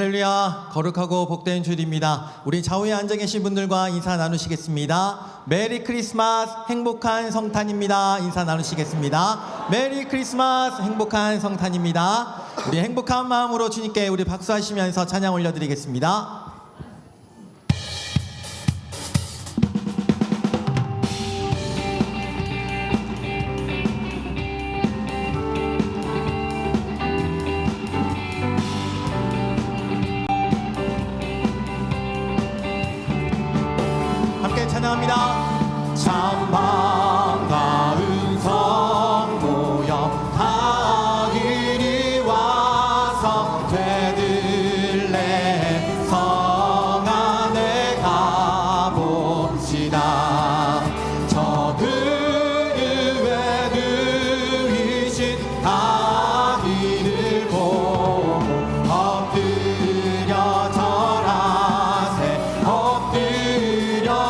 할렐루야, 거룩하고 복된 주일입니다. 우리 좌우에 앉아 계신 분들과 인사 나누시겠습니다. 메리 크리스마스, 행복한 성탄입니다. 인사 나누시겠습니다. 메리 크리스마스, 행복한 성탄입니다. 우리 행복한 마음으로 주님께 우리 박수하시면서 찬양 올려드리겠습니다. 찬양합니다. 참 반가운 성모여 다 이리 와서 베들레헴 성 안에 가봅시다. 저들의 누이신 아기를 보고 엎드려 절하세 엎드려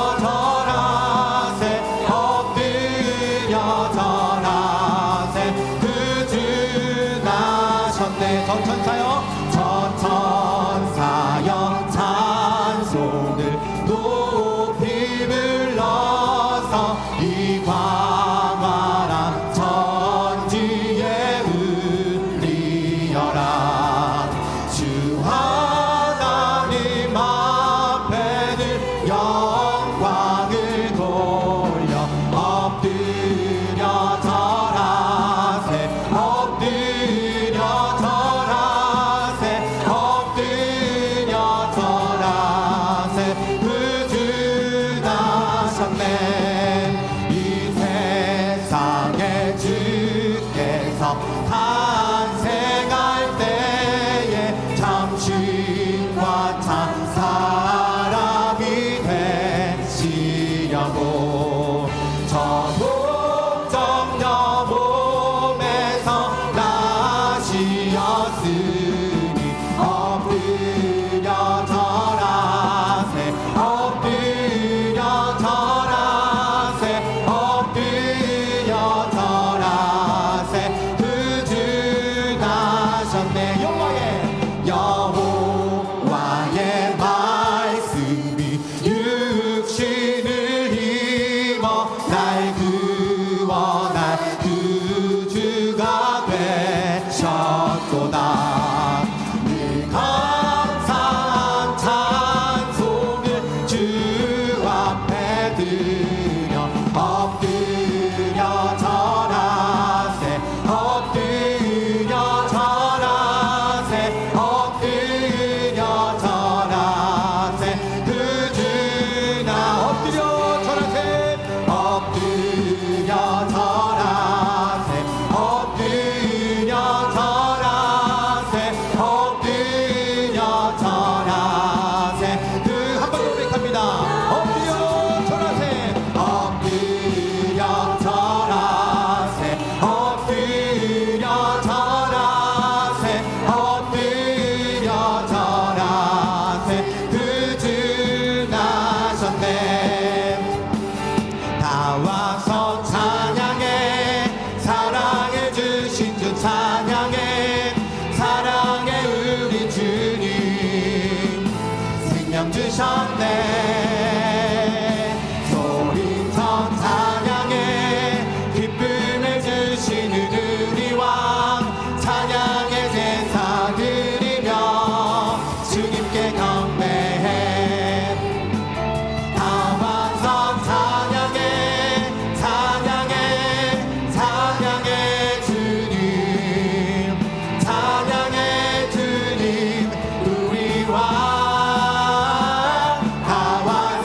전천사여 전천사여 찬송을 높이 불러서 이 광활한 천지에 울리어라. 주 하나님 앞에 늘 영광을 돌려 엎드려 절하세 엎드려 이 세상에 주께서 탄생할 때에 참신과 참 사람이 되시려고 저 복정녀 몸에서 나시었으니 엎드려 절하세 엎드려 절하세 엎드려 절하세 그 주 나셨네. 여호와의 말씀이 육신을 입어 날 구원할 구주가 되셨도다. 늘 감사한 찬송을 주 앞에 드려 엎드려 절하세 엎드려 절하세 엎드려 절하세 그 주나 엎드려 절하세 엎드려 절하세 엎드려 절하세 엎드려 절하세 그 한 번 더 고백합니다. 엎드려 절하세 엎드려 절하세 엎드려 절하세 엎드려 절하세 그 주 나셨네. 다 와서 찬양해 사랑해 주신 주 찬양해 사랑해 우리 주님 생명 주셨네. 소리쳐 찬양해 기쁨을 주시는 우리 왕 찬양의 제사 드리며 주님께 경배해. 다 와서 찬양해 찬양해 찬양해 주님 찬양해 주님 우리 왕 다 와서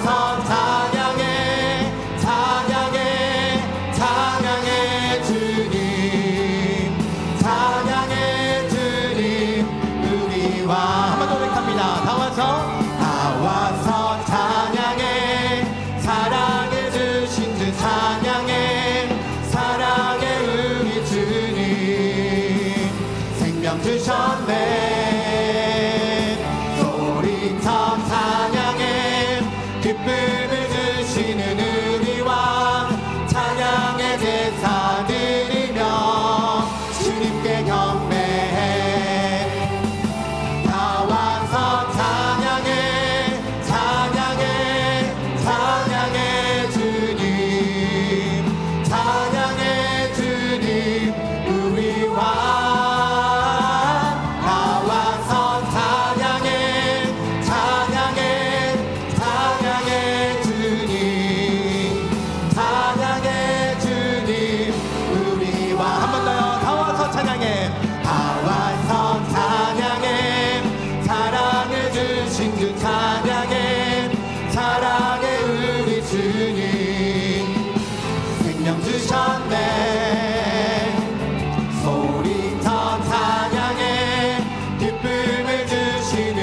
사랑의 우리 주님 생명 주셨네. 소리쳐 찬양해 기쁨을 주시는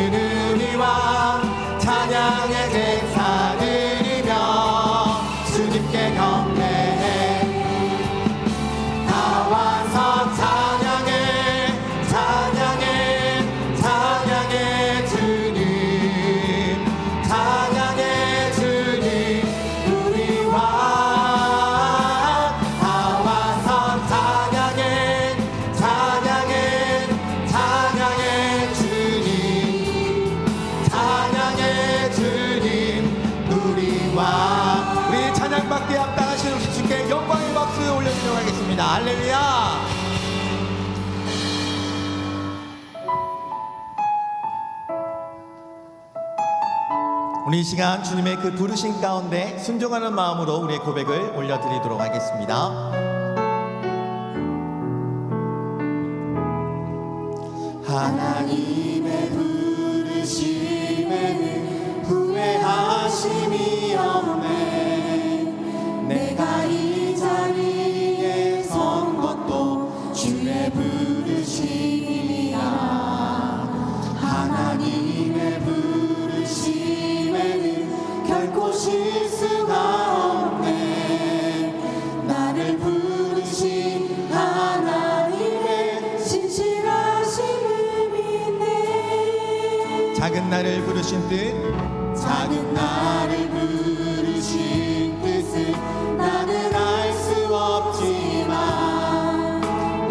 우리와 찬양의 제사 드리며 주님께 경배해. 다 와서 찬양해 찬양해 찬양해 주님 찬양해 주님 우리와 다 와서 찬양해 찬양해 찬양해 주님 찬양해 주님 우리와. 우리 찬양받기에 합당하신 우리 주께 영광의 박수 올려드리도록 하겠습니다. 할렐루야. 우리 이 시간 주님의 그 부르신 가운데 순종하는 마음으로 우리의 고백을 올려드리도록 하겠습니다. 하나님의 부르심에는 후회하심이 없네. 내가 이 자리에 선 것도 주의 부르심이야. 하나님의 부르심에는 결코 실수가 없네. 나를 부르신 하나님의 신실하심을 믿네. 작은 나를 부르신 뜻, 작은 나를 부르신 뜻을 나는 알 수 없지만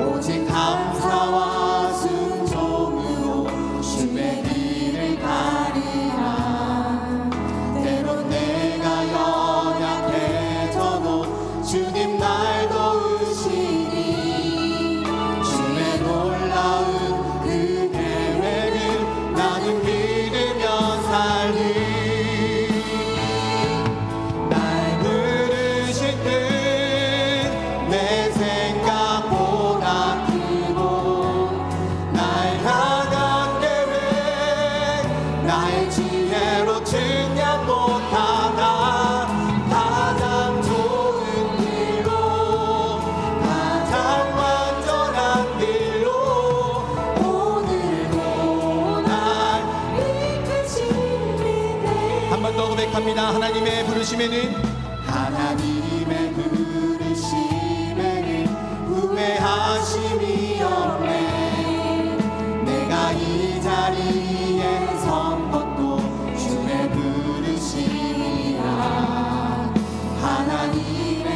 오직 감사와 순종으로 주의 길을 가리라. 때론 내가 연약해져도 주님 날 도우시니 주의 놀라운 그 계획을 나는 믿으며 살리. 날 부르신 뜻 내 생각보다 크고 날 향한 계획 나의 지혜로 측량 못하다. 가장 좋은 길로 가장 완전한 길로 오늘도 날 이끄시네. 한 번 더 고백합니다. 하나님의 부르심에는 하나님의 부르심에는 후회하심이 없네. 내가 이 자리에 선 것도 주의 부르심이라. 하나님의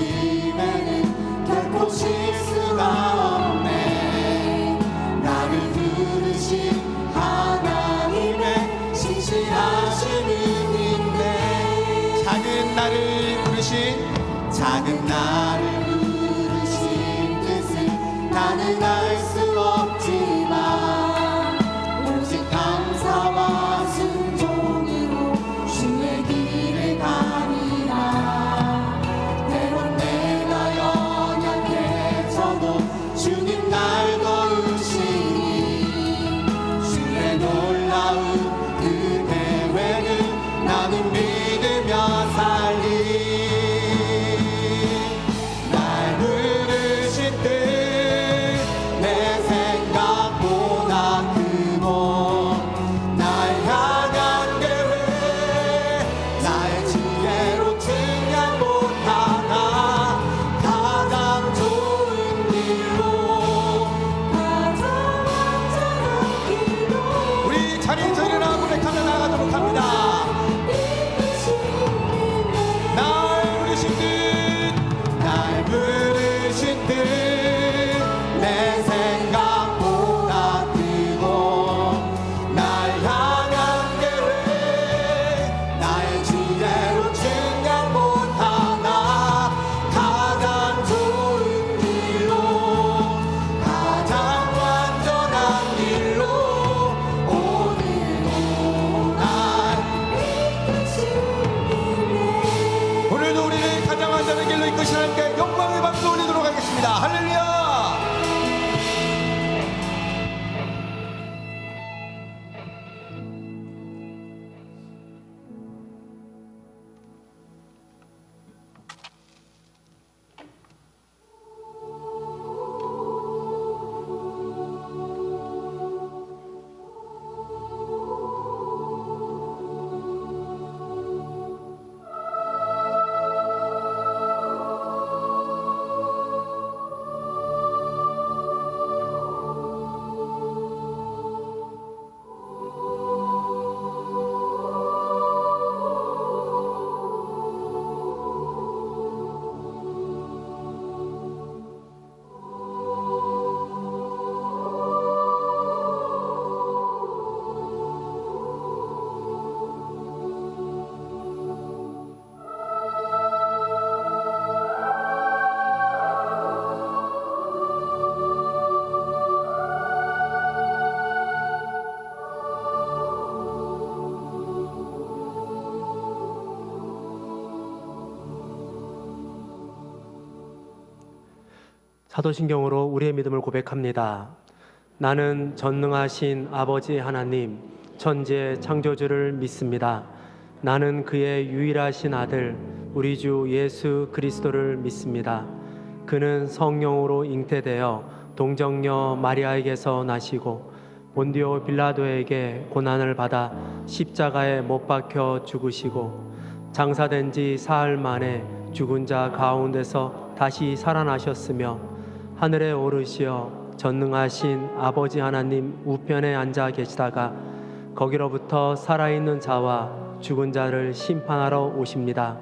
부르심에는 결코 실수가 없네. 나를 부르신 하나님의 신실하심을 믿네. 작은 나를 부르신 작은 나를 부르신 뜻을 나는 알 수 없지만 오직 감사와 순종으로 주의 길을 가리라. 때론 내가 연약해져도 주님 날 도우시니 주의 놀라운 그 계획을 나는 믿으며 살리. 날 부르신 뜻 내 사도신경으로 우리의 믿음을 고백합니다. 나는 전능하신 아버지 하나님, 천지의 창조주를 믿습니다. 나는 그의 유일하신 아들, 우리 주 예수 그리스도를 믿습니다. 그는 성령으로 잉태되어 동정녀 마리아에게서 나시고 본디오 빌라도에게 고난을 받아 십자가에 못 박혀 죽으시고 장사된 지 사흘 만에 죽은 자 가운데서 다시 살아나셨으며 하늘에 오르시어 전능하신 아버지 하나님 우편에 앉아 계시다가 거기로부터 살아있는 자와 죽은 자를 심판하러 오십니다.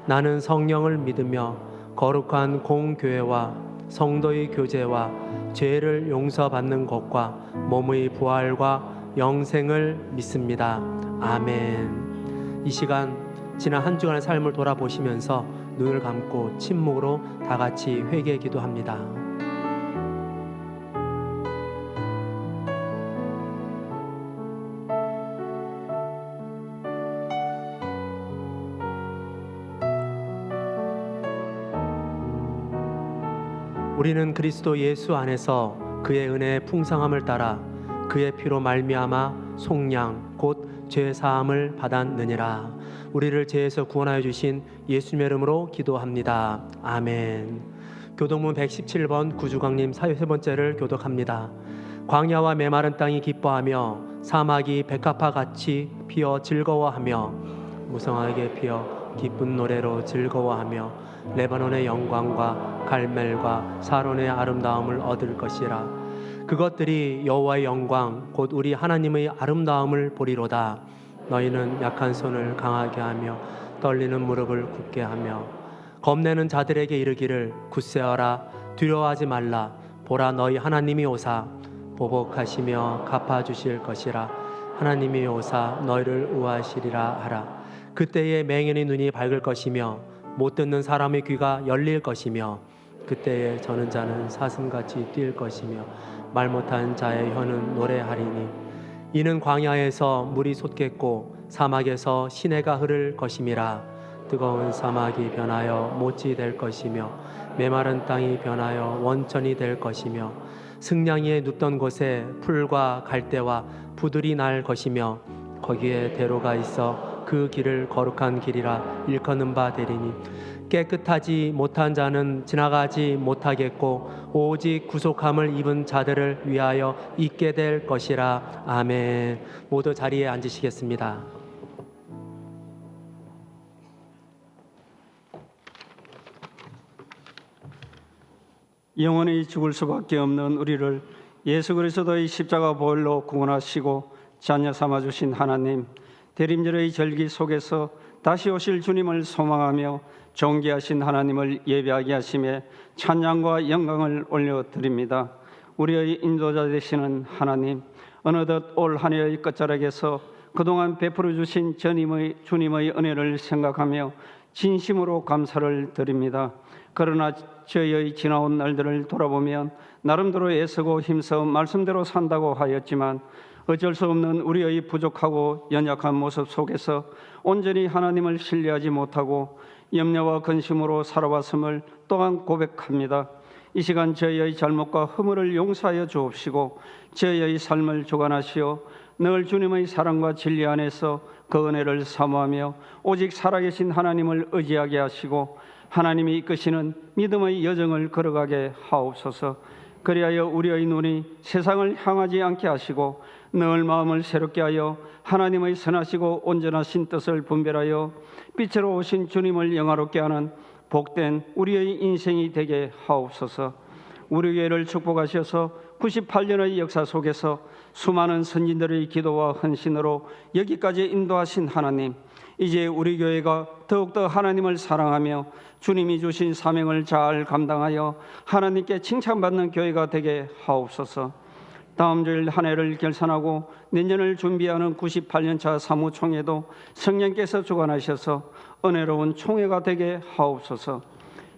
나는 성령을 믿으며 거룩한 공교회와 성도의 교제와 죄를 용서받는 것과 몸의 부활과 영생을 믿습니다. 아멘. 이 시간 지난 한 주간의 삶을 돌아보시면서 눈을 감고 침묵으로 다 같이 회개 기도합니다. 우리는 그리스도 예수 안에서 그의 은혜의 풍성함을 따라 그의 피로 말미암아 속량 곧 죄 사함을 받았느니라. 우리를 죄에서 구원하여 주신 예수님의 이름으로 기도합니다. 아멘. 교동문 117번 구주광님 사회 세 번째를 교독합니다. 광야와 메마른 땅이 기뻐하며 사막이 백합화 같이 피어 즐거워하며 무성하게 피어 기쁜 노래로 즐거워하며 레바논의 영광과 갈멜과 사론의 아름다움을 얻을 것이라. 그것들이 여호와의 영광 곧 우리 하나님의 아름다움을 보리로다. 너희는 약한 손을 강하게 하며 떨리는 무릎을 굳게 하며 겁내는 자들에게 이르기를 굳세어라 두려워하지 말라. 보라 너희 하나님이 오사 보복하시며 갚아주실 것이라. 하나님이 오사 너희를 우하시리라 하라. 그때에 맹인의 눈이 밝을 것이며 못 듣는 사람의 귀가 열릴 것이며 그때에 저는 자는 사슴같이 뛸 것이며 말 못한 자의 혀는 노래하리니 이는 광야에서 물이 솟겠고 사막에서 시내가 흐를 것임이라. 뜨거운 사막이 변하여 못지 될 것이며 메마른 땅이 변하여 원천이 될 것이며 승냥이에 눕던 곳에 풀과 갈대와 부들이 날 것이며 거기에 대로가 있어 그 길을 거룩한 길이라 일컫는 바 되리니 깨끗하지 못한 자는 지나가지 못하겠고 오직 구속함을 입은 자들을 위하여 있게 될 것이라. 아멘. 모두 자리에 앉으시겠습니다. 영원히 죽을 수밖에 없는 우리를 예수 그리스도의 십자가 보혈로 구원하시고 자녀 삼아주신 하나님, 대림절의 절기 속에서 다시 오실 주님을 소망하며 존귀하신 하나님을 예배하게 하심에 찬양과 영광을 올려드립니다. 우리의 인도자 되시는 하나님, 어느덧 올 한 해의 끝자락에서 그동안 베풀어 주신 주님의 은혜를 생각하며 진심으로 감사를 드립니다. 그러나 저희의 지나온 날들을 돌아보면 나름대로 애쓰고 힘써 말씀대로 산다고 하였지만 어쩔 수 없는 우리의 부족하고 연약한 모습 속에서 온전히 하나님을 신뢰하지 못하고 염려와 근심으로 살아왔음을 또한 고백합니다. 이 시간 저희의 잘못과 허물을 용서하여 주옵시고 저희의 삶을 주관하시어 늘 주님의 사랑과 진리 안에서 그 은혜를 사모하며 오직 살아계신 하나님을 의지하게 하시고 하나님이 이끄시는 믿음의 여정을 걸어가게 하옵소서. 그리하여 우리의 눈이 세상을 향하지 않게 하시고 늘 마음을 새롭게 하여 하나님의 선하시고 온전하신 뜻을 분별하여 빛으로 오신 주님을 영화롭게 하는 복된 우리의 인생이 되게 하옵소서. 우리 교회를 축복하셔서 98년의 역사 속에서 수많은 선진들의 기도와 헌신으로 여기까지 인도하신 하나님, 이제 우리 교회가 더욱더 하나님을 사랑하며 주님이 주신 사명을 잘 감당하여 하나님께 칭찬받는 교회가 되게 하옵소서. 다음 주일 한 해를 결산하고 내년을 준비하는 98년차 사무총회도 성령께서 주관하셔서 은혜로운 총회가 되게 하옵소서.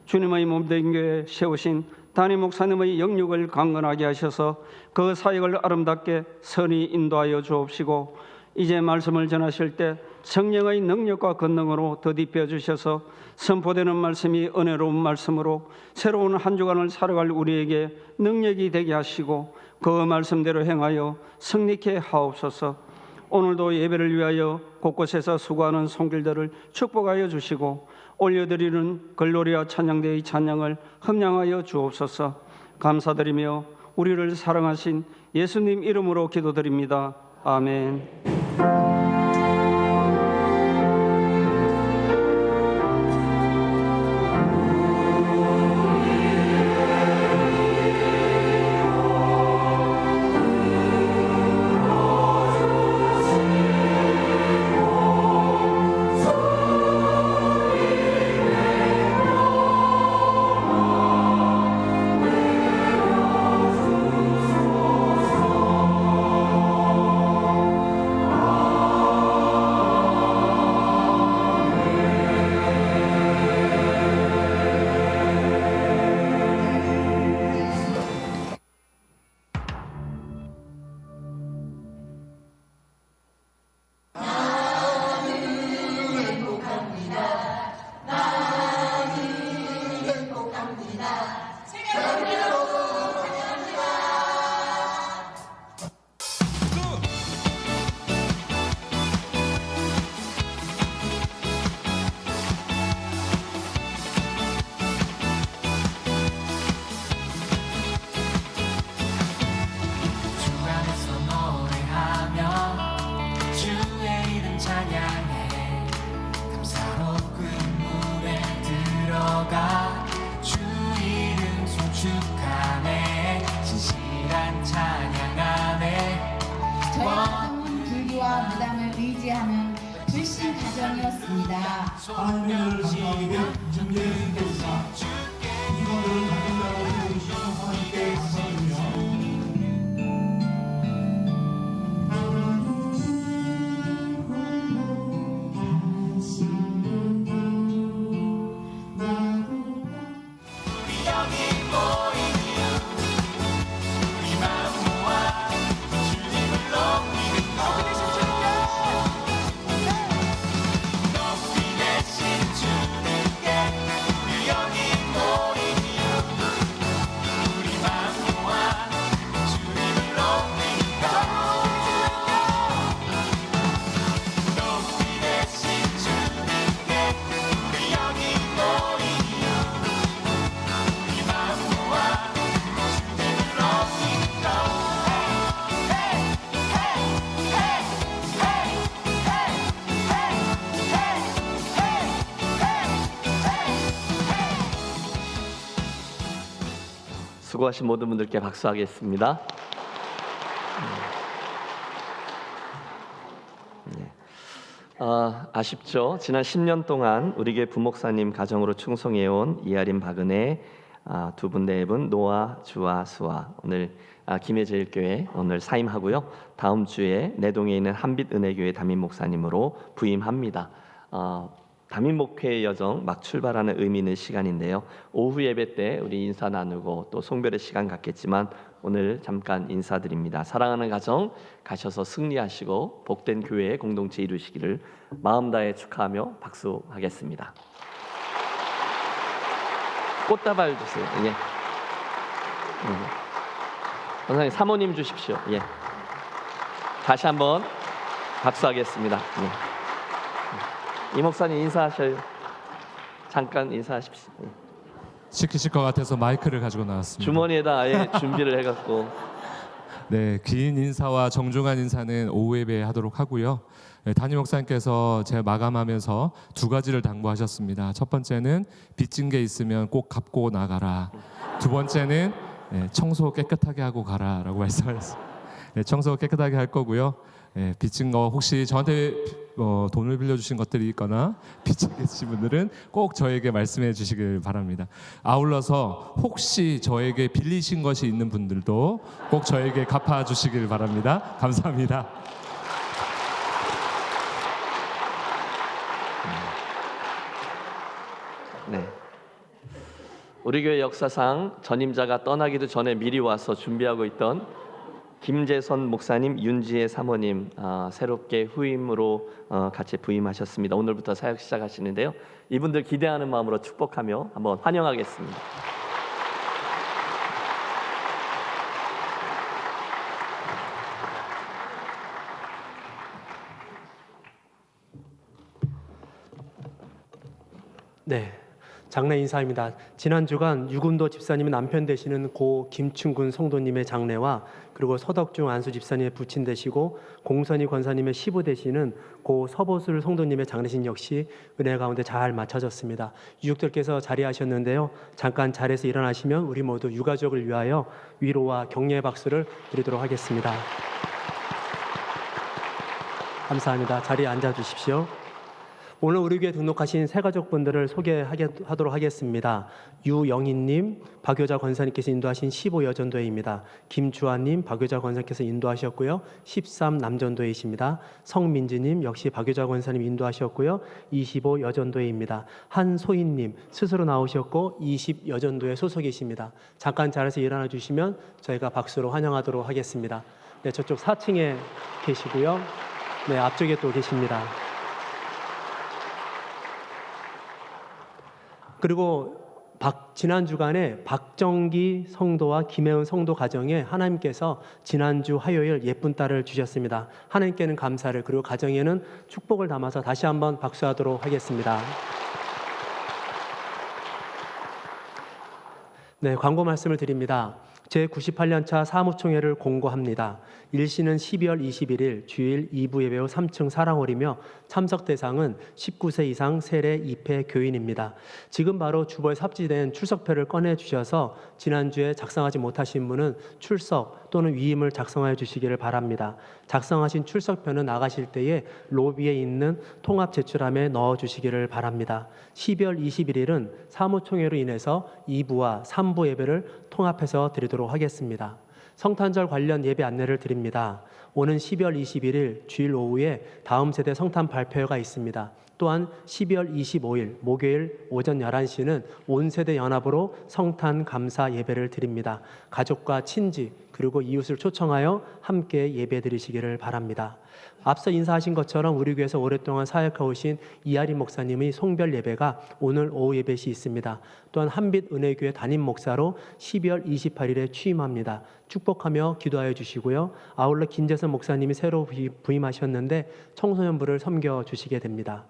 주님의 몸된 교회 세우신 담임 목사님의 영육을 강건하게 하셔서 그 사역을 아름답게 선히 인도하여 주옵시고 이제 말씀을 전하실 때 성령의 능력과 권능으로 더딥혀 주셔서 선포되는 말씀이 은혜로운 말씀으로 새로운 한 주간을 살아갈 우리에게 능력이 되게 하시고 그 말씀대로 행하여 승리케 하옵소서. 오늘도 예배를 위하여 곳곳에서 수고하는 손길들을 축복하여 주시고 올려드리는 글로리아 찬양대의 찬양을 흠양하여 주옵소서. 감사드리며 우리를 사랑하신 예수님 이름으로 기도드립니다. 아멘. 의지하는 불신 가정이었습니다. 하나님을 감사하게 준비해 주셨사 이거를 가진다고 해주시어 하나님께 감사드리며 수고하신 모든 분들께 박수하겠습니다. 아쉽죠? 지난 10년 동안 우리 교회 부목사님 가정으로 충성해온 이하림 박은혜 두 분 네 분 노아 주아 수아 오늘 김해제일교회 오늘 사임하고요. 다음 주에 내동에 있는 한빛은혜교회 담임 목사님으로 부임합니다. 담임 목회의 여정 막 출발하는 의미 있는 시간인데요. 오후 예배 때 우리 인사 나누고 또 송별의 시간 갖겠지만 오늘 잠깐 인사드립니다. 사랑하는 가정 가셔서 승리하시고 복된 교회의 공동체 이루시기를 마음 다해 축하하며 박수하겠습니다. 꽃다발 주세요. 예. 원장님 사모님 주십시오. 예. 다시 한번 박수하겠습니다. 예. 이 목사님 인사하셔요. 잠깐 인사하십시오. 예. 시키실 것 같아서 마이크를 가지고 나왔습니다. 주머니에다 아예 준비를 해갖고 네, 긴 인사와 정중한 인사는 오후 예배 하도록 하고요. 네, 담임 목사님께서 제가 마감하면서 두 가지를 당부하셨습니다. 첫 번째는 빚진 게 있으면 꼭 갚고 나가라. 두 번째는 청소 깨끗하게 하고 가라라고 말씀하셨습니다. 네, 청소 깨끗하게 할 거고요. 빚진 거 혹시 저한테 돈을 빌려주신 것들이 있거나 빚진 게 있으신 분들은 꼭 저에게 말씀해 주시길 바랍니다. 아울러서 혹시 저에게 빌리신 것이 있는 분들도 꼭 저에게 갚아주시길 바랍니다. 감사합니다. 네. 우리 교회 역사상 전임자가 떠나기도 전에 미리 와서 준비하고 있던 김재선 목사님, 윤지혜 사모님 새롭게 후임으로 같이 부임하셨습니다. 오늘부터 사역 시작하시는데요. 이분들 기대하는 마음으로 축복하며 한번 환영하겠습니다. 네, 장례 인사입니다. 지난 주간 유군도 집사님의 남편 되시는 고 김충근 성도님의 장례와 그리고 서덕중 안수 집사님의 부친 되시고 공선희 권사님의 시부 되시는 고 서보술 성도님의 장례식 역시 은혜 가운데 잘 마쳐졌습니다. 유족들께서 자리하셨는데요. 잠깐 자리에서 일어나시면 우리 모두 유가족을 위하여 위로와 격려의 박수를 드리도록 하겠습니다. 감사합니다. 자리에 앉아 주십시오. 오늘 우리 교회 등록하신 새 가족분들을 소개하도록 하겠습니다. 유영희님, 박효자 권사님께서 인도하신 15 여전도회입니다. 김주환님, 박효자 권사님께서 인도하셨고요. 13 남전도회이십니다. 성민지님, 역시 박효자 권사님 인도하셨고요. 25 여전도회입니다. 한소희님, 스스로 나오셨고 20 여전도회 소속이십니다. 잠깐 자리에서 일어나 주시면 저희가 박수로 환영하도록 하겠습니다. 네, 저쪽 4층에 계시고요. 네, 앞쪽에 또 계십니다. 그리고 지난 주간에 박정기 성도와 김혜은 성도 가정에 하나님께서 지난주 화요일 예쁜 딸을 주셨습니다. 하나님께는 감사를, 그리고 가정에는 축복을 담아서 다시 한번 박수하도록 하겠습니다. 네, 광고 말씀을 드립니다. 제98년차 사무총회를 공고합니다. 일시는 12월 21일 주일 2부 예배 후 3층 사랑홀이며 참석 대상은 19세 이상 세례 입회 교인입니다. 지금 바로 주보에 삽입된 출석표를 꺼내주셔서 지난주에 작성하지 못하신 분은 출석 또는 위임을 작성하여 주시기를 바랍니다. 작성하신 출석표는 나가실 때에 로비에 있는 통합 제출함에 넣어주시기를 바랍니다. 12월 21일은 사무총회로 인해서 2부와 3부 예배를 통합해서 드리도록 하겠습니다. 성탄절 관련 예배 안내를 드립니다. 오는 12월 21일 주일 오후에 다음 세대 성탄 발표회가 있습니다. 또한 12월 25일 목요일 오전 11시는 온 세대 연합으로 성탄 감사 예배를 드립니다. 가족과 친지 그리고 이웃을 초청하여 함께 예배 드리시기를 바랍니다. 앞서 인사하신 것처럼 우리 교회에서 오랫동안 사역하고 오신 이하림 목사님의 송별 예배가 오늘 오후 예배시 있습니다. 또한 한빛 은혜교회 담임 목사로 12월 28일에 취임합니다. 축복하며 기도하여 주시고요. 아울러 김재선 목사님이 새로 부임하셨는데 청소년부를 섬겨 주시게 됩니다.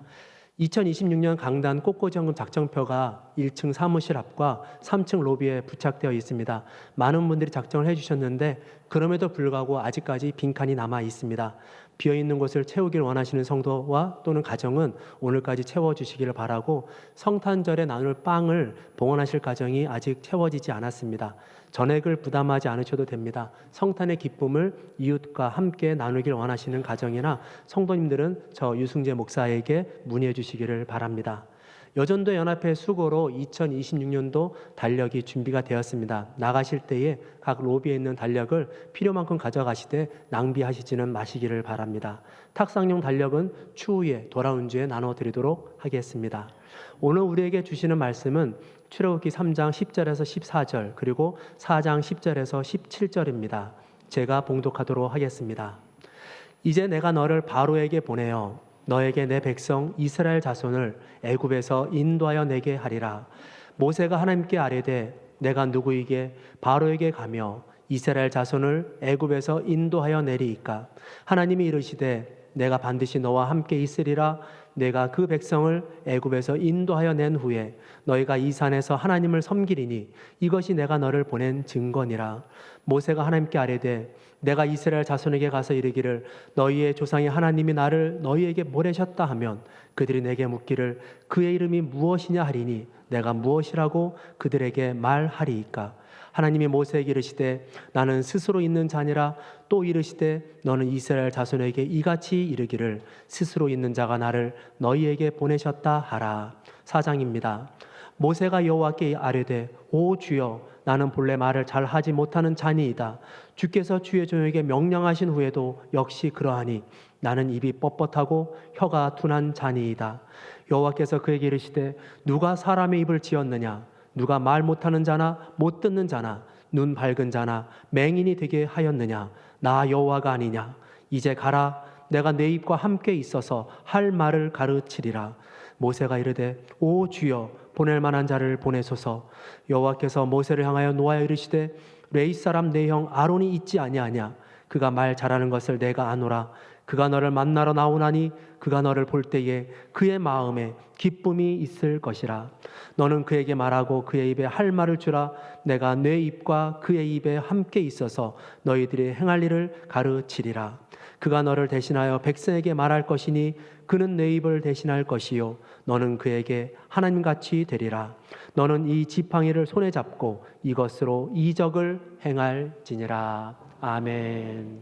2026년 강단 꽃꽂이연금 작정표가 1층 사무실 앞과 3층 로비에 부착되어 있습니다. 많은 분들이 작정을 해주셨는데 그럼에도 불구하고 아직까지 빈칸이 남아 있습니다. 비어있는 곳을 채우길 원하시는 성도와 또는 가정은 오늘까지 채워주시기를 바라고, 성탄절에 나눌 빵을 봉헌하실 가정이 아직 채워지지 않았습니다. 전액을 부담하지 않으셔도 됩니다. 성탄의 기쁨을 이웃과 함께 나누길 원하시는 가정이나 성도님들은 저 유승재 목사에게 문의해 주시기를 바랍니다. 여전도 연합회 수고로 2026년도 달력이 준비가 되었습니다. 나가실 때에 각 로비에 있는 달력을 필요만큼 가져가시되 낭비하시지는 마시기를 바랍니다. 탁상용 달력은 추후에 돌아온 주에 나눠드리도록 하겠습니다. 오늘 우리에게 주시는 말씀은 출애굽기 3장 10절에서 14절 그리고 4장 10절에서 17절입니다. 제가 봉독하도록 하겠습니다. 이제 내가 너를 바로에게 보내어 너에게 내 백성 이스라엘 자손을 애굽에서 인도하여 내게 하리라. 모세가 하나님께 아뢰되 내가 누구에게 바로에게 가며 이스라엘 자손을 애굽에서 인도하여 내리이까. 하나님이 이르시되 내가 반드시 너와 함께 있으리라. 내가 그 백성을 애굽에서 인도하여 낸 후에 너희가 이 산에서 하나님을 섬기리니 이것이 내가 너를 보낸 증거니라. 모세가 하나님께 아뢰되 내가 이스라엘 자손에게 가서 이르기를 너희의 조상의 하나님이 나를 너희에게 보내셨다 하면 그들이 내게 묻기를 그의 이름이 무엇이냐 하리니 내가 무엇이라고 그들에게 말하리이까. 하나님이 모세에게 이르시되 나는 스스로 있는 자니라. 또 이르시되 너는 이스라엘 자손에게 이같이 이르기를 스스로 있는 자가 나를 너희에게 보내셨다 하라. 4장입니다. 모세가 여호와께 아뢰되 오 주여 나는 본래 말을 잘 하지 못하는 자니이다. 주께서 주의 종에게 명령하신 후에도 역시 그러하니 나는 입이 뻣뻣하고 혀가 둔한 자니이다. 여호와께서 그에게 이르시되 누가 사람의 입을 지었느냐? 누가 말 못하는 자나 못 듣는 자나 눈 밝은 자나 맹인이 되게 하였느냐? 나 여호와가 아니냐. 이제 가라. 내가 내 입과 함께 있어서 할 말을 가르치리라. 모세가 이르되 오 주여 보낼 만한 자를 보내소서. 여호와께서 모세를 향하여 노하여 이르시되 레위 사람 내 형 아론이 있지 아니하냐. 그가 말 잘하는 것을 내가 아노라. 그가 너를 만나러 나오나니 그가 너를 볼 때에 그의 마음에 기쁨이 있을 것이라. 너는 그에게 말하고 그의 입에 할 말을 주라. 내가 내 입과 그의 입에 함께 있어서 너희들이 행할 일을 가르치리라. 그가 너를 대신하여 백성에게 말할 것이니 그는 내 입을 대신할 것이요 너는 그에게 하나님같이 되리라. 너는 이 지팡이를 손에 잡고 이것으로 이적을 행할지니라. 아멘.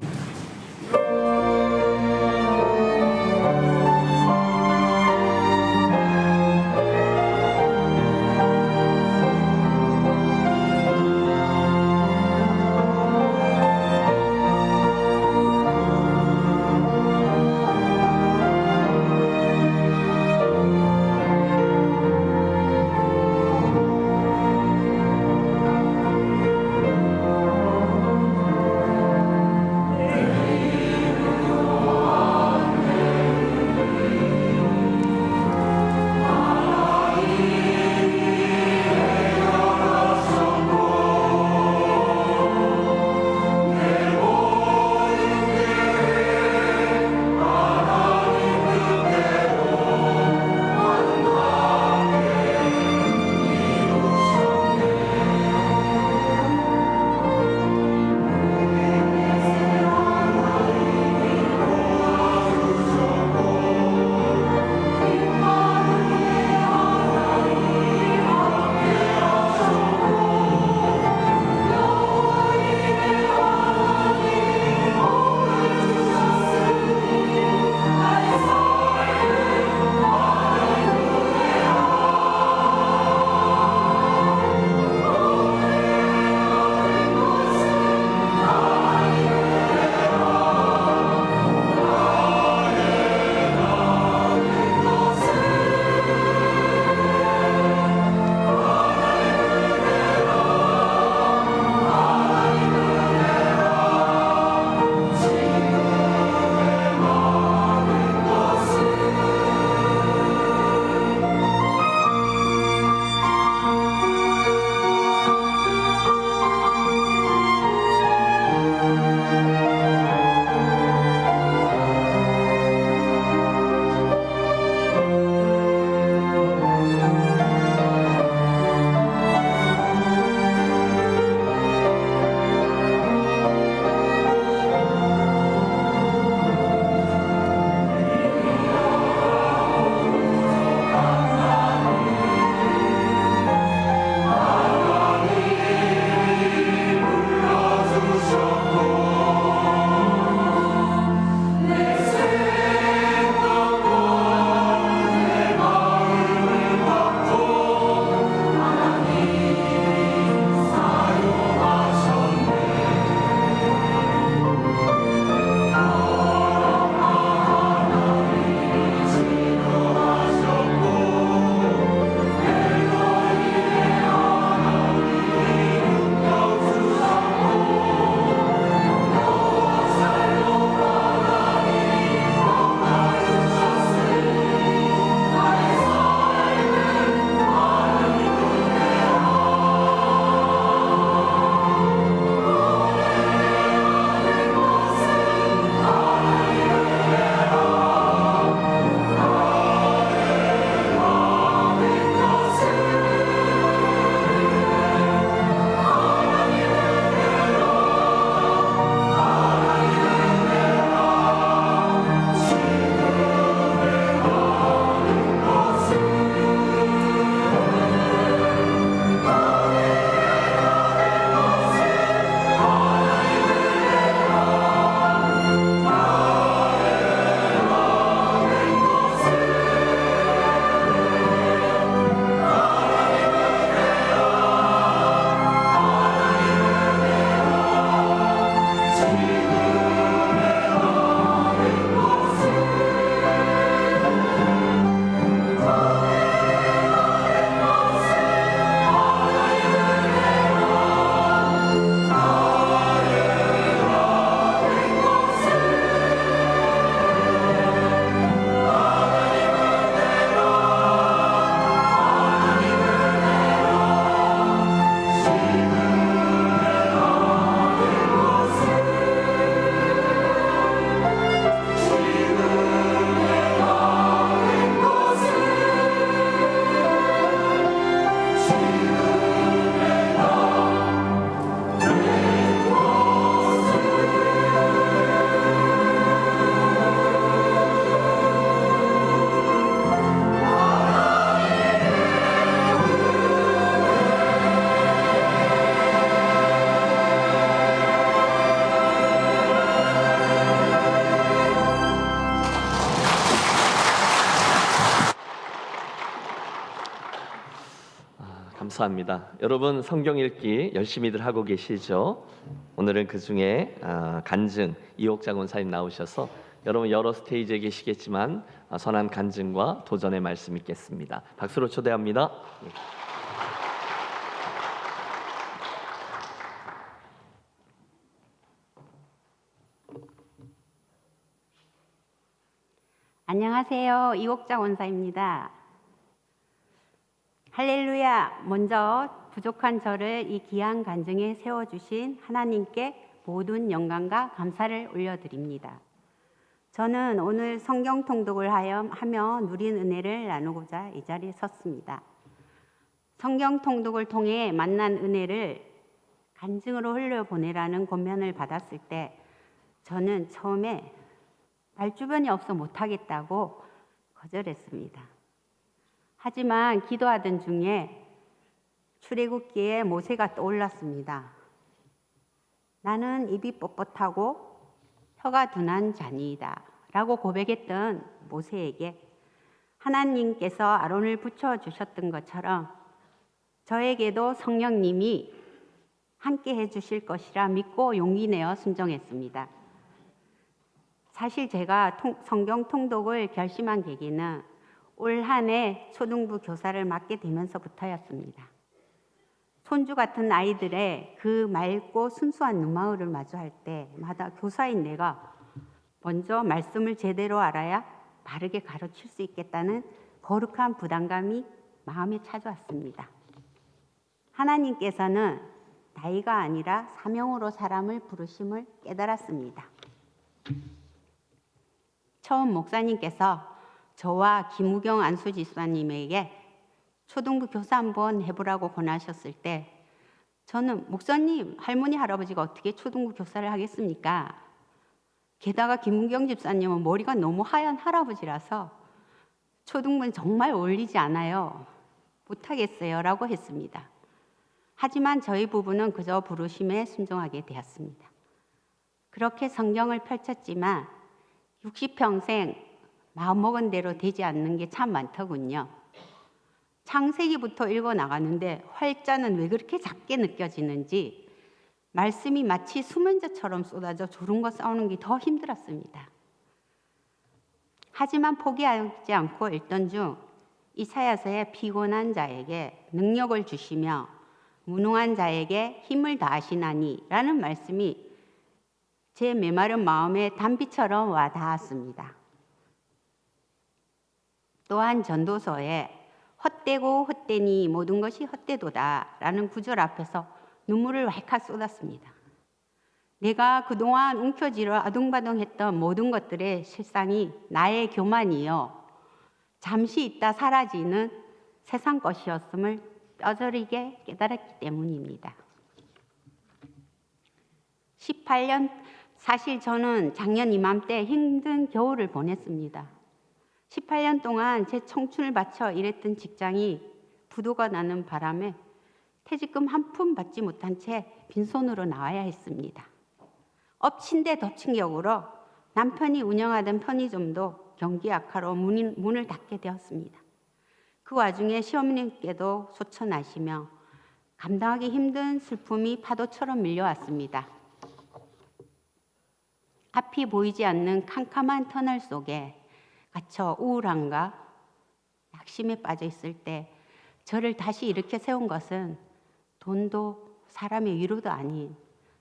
감사합니다. 여러분 성경 읽기 열심히들 하고 계시죠? 오늘은 그 중에 간증 이옥자 권사님 나오셔서 여러분 여러 스테이지에 계시겠지만 선한 간증과 도전의 말씀 있겠습니다. 박수로 초대합니다. 안녕하세요. 이옥자 원사입니다. 할렐루야. 먼저 부족한 저를 이 귀한 간증에 세워주신 하나님께 모든 영광과 감사를 올려드립니다. 저는 오늘 성경 통독을 하며 누린 은혜를 나누고자 이 자리에 섰습니다. 성경 통독을 통해 만난 은혜를 간증으로 흘려보내라는 권면을 받았을 때 저는 처음에 말 주변이 없어 못하겠다고 거절했습니다. 하지만 기도하던 중에 출애굽기에 모세가 떠올랐습니다. 나는 입이 뻣뻣하고 혀가 둔한 자니이다 라고 고백했던 모세에게 하나님께서 아론을 붙여주셨던 것처럼 저에게도 성령님이 함께 해주실 것이라 믿고 용기 내어 순종했습니다. 사실 제가 성경 통독을 결심한 계기는 올 한 해 초등부 교사를 맡게 되면서부터였습니다. 손주 같은 아이들의 그 맑고 순수한 눈망울을 마주할 때마다 교사인 내가 먼저 말씀을 제대로 알아야 바르게 가르칠 수 있겠다는 거룩한 부담감이 마음에 찾아왔습니다. 하나님께서는 나이가 아니라 사명으로 사람을 부르심을 깨달았습니다. 처음 목사님께서 저와 김우경 안수지사님에게 초등부 교사 한번 해보라고 권하셨을 때 저는 목사님, 할머니, 할아버지가 어떻게 초등부 교사를 하겠습니까? 게다가 김우경 집사님은 머리가 너무 하얀 할아버지라서 초등부는 정말 어울리지 않아요. 못하겠어요 라고 했습니다. 하지만 저희 부부는 그저 부르심에 순종하게 되었습니다. 그렇게 성경을 펼쳤지만 60평생 마음먹은 대로 되지 않는 게 참 많더군요. 창세기부터 읽어 나가는데 활자는 왜 그렇게 작게 느껴지는지 말씀이 마치 수면제처럼 쏟아져 졸음과 싸우는 게 더 힘들었습니다. 하지만 포기하지 않고 읽던 중 이사야서의 피곤한 자에게 능력을 주시며 무능한 자에게 힘을 다하시나니 라는 말씀이 제 메마른 마음에 단비처럼 와 닿았습니다. 또한 전도서에 헛되고 헛되니 모든 것이 헛되도다 라는 구절 앞에서 눈물을 왈칵 쏟았습니다. 내가 그동안 움켜쥐려 아둥바둥했던 모든 것들의 실상이 나의 교만이요 잠시 있다 사라지는 세상 것이었음을 뼈저리게 깨달았기 때문입니다. 18년, 사실 저는 작년 이맘때 힘든 겨울을 보냈습니다. 18년 동안 제 청춘을 바쳐 일했던 직장이 부도가 나는 바람에 퇴직금 한 푼 받지 못한 채 빈손으로 나와야 했습니다. 엎친 데 덮친 격으로 남편이 운영하던 편의점도 경기 악화로 문을 닫게 되었습니다. 그 와중에 시어머님께도 소천하시며 감당하기 힘든 슬픔이 파도처럼 밀려왔습니다. 앞이 보이지 않는 캄캄한 터널 속에 갇혀 우울함과 낙심에 빠져 있을 때 저를 다시 일으켜 세운 것은 돈도 사람의 위로도 아닌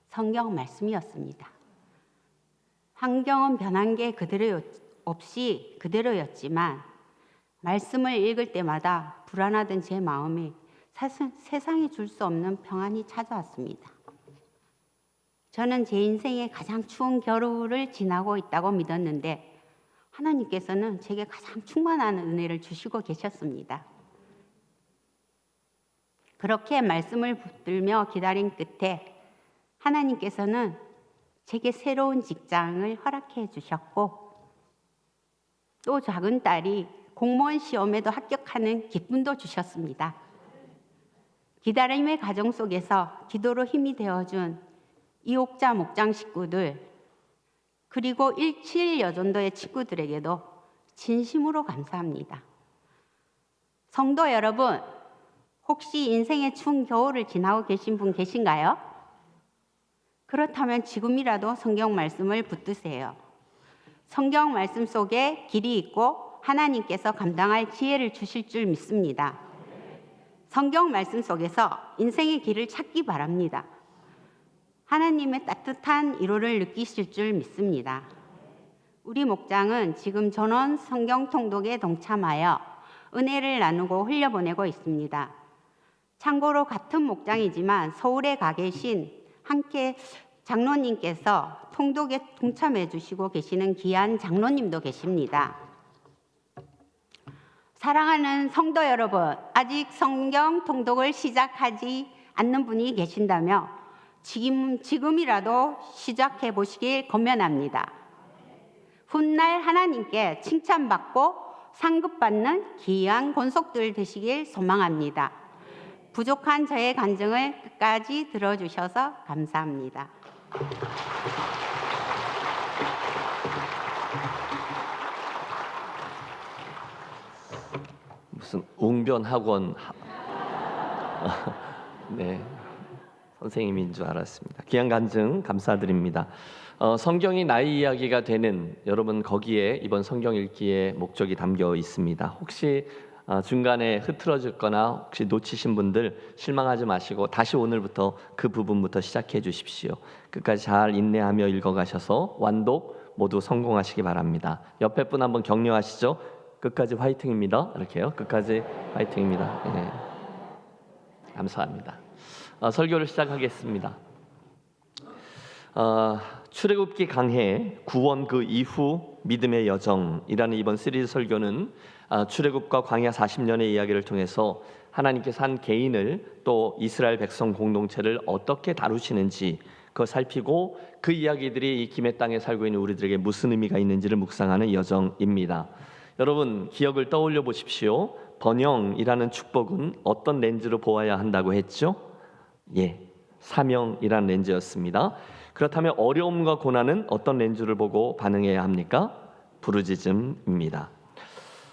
성경 말씀이었습니다. 환경은 변한 게 없이 그대로였지만 말씀을 읽을 때마다 불안하던 제 마음에 세상이 줄 수 없는 평안이 찾아왔습니다. 저는 제 인생의 가장 추운 겨울을 지나고 있다고 믿었는데 하나님께서는 제게 가장 충만한 은혜를 주시고 계셨습니다. 그렇게 말씀을 붙들며 기다린 끝에 하나님께서는 제게 새로운 직장을 허락해 주셨고 또 작은 딸이 공무원 시험에도 합격하는 기쁨도 주셨습니다. 기다림의 과정 속에서 기도로 힘이 되어준 이옥자 목장 식구들 그리고 17 여전도의 친구들에게도 진심으로 감사합니다. 성도 여러분, 혹시 인생의 추운 겨울을 지나고 계신 분 계신가요? 그렇다면 지금이라도 성경 말씀을 붙드세요. 성경 말씀 속에 길이 있고 하나님께서 감당할 지혜를 주실 줄 믿습니다. 성경 말씀 속에서 인생의 길을 찾기 바랍니다. 하나님의 따뜻한 위로를 느끼실 줄 믿습니다. 우리 목장은 지금 전원 성경 통독에 동참하여 은혜를 나누고 흘려보내고 있습니다. 참고로 같은 목장이지만 서울에 가 계신 함께 장로님께서 통독에 동참해 주시고 계시는 귀한 장로님도 계십니다. 사랑하는 성도 여러분, 아직 성경 통독을 시작하지 않는 분이 계신다며 지금이라도 시작해 보시길 권면합니다. 훗날 하나님께 칭찬받고 상급받는 귀한 권속들 되시길 소망합니다. 부족한 저의 간증을 끝까지 들어주셔서 감사합니다. 무슨 웅변 학원 네, 선생님인 줄 알았습니다. 귀한 간증 감사드립니다. 성경이 나의 이야기가 되는 여러분, 거기에 이번 성경 읽기의 목적이 담겨 있습니다. 혹시 중간에 흐트러졌거나 혹시 놓치신 분들 실망하지 마시고 다시 오늘부터 그 부분부터 시작해 주십시오. 끝까지 잘 인내하며 읽어가셔서 완독 모두 성공하시기 바랍니다. 옆에 분 한번 격려하시죠. 끝까지 화이팅입니다. 이렇게요. 끝까지 화이팅입니다. 네. 감사합니다. 설교를 시작하겠습니다. 출애굽기 강해 구원 그 이후 믿음의 여정이라는 이번 시리즈 설교는 출애굽과 광야 40년의 이야기를 통해서 하나님께서 한 개인을 또 이스라엘 백성 공동체를 어떻게 다루시는지 그걸 살피고 그 이야기들이 이 김해 땅에 살고 있는 우리들에게 무슨 의미가 있는지를 묵상하는 여정입니다. 여러분, 기억을 떠올려 보십시오. 번영이라는 축복은 어떤 렌즈로 보아야 한다고 했죠? 사명이라는 렌즈였습니다. 그렇다면 어려움과 고난은 어떤 렌즈를 보고 반응해야 합니까? 부르짖음입니다.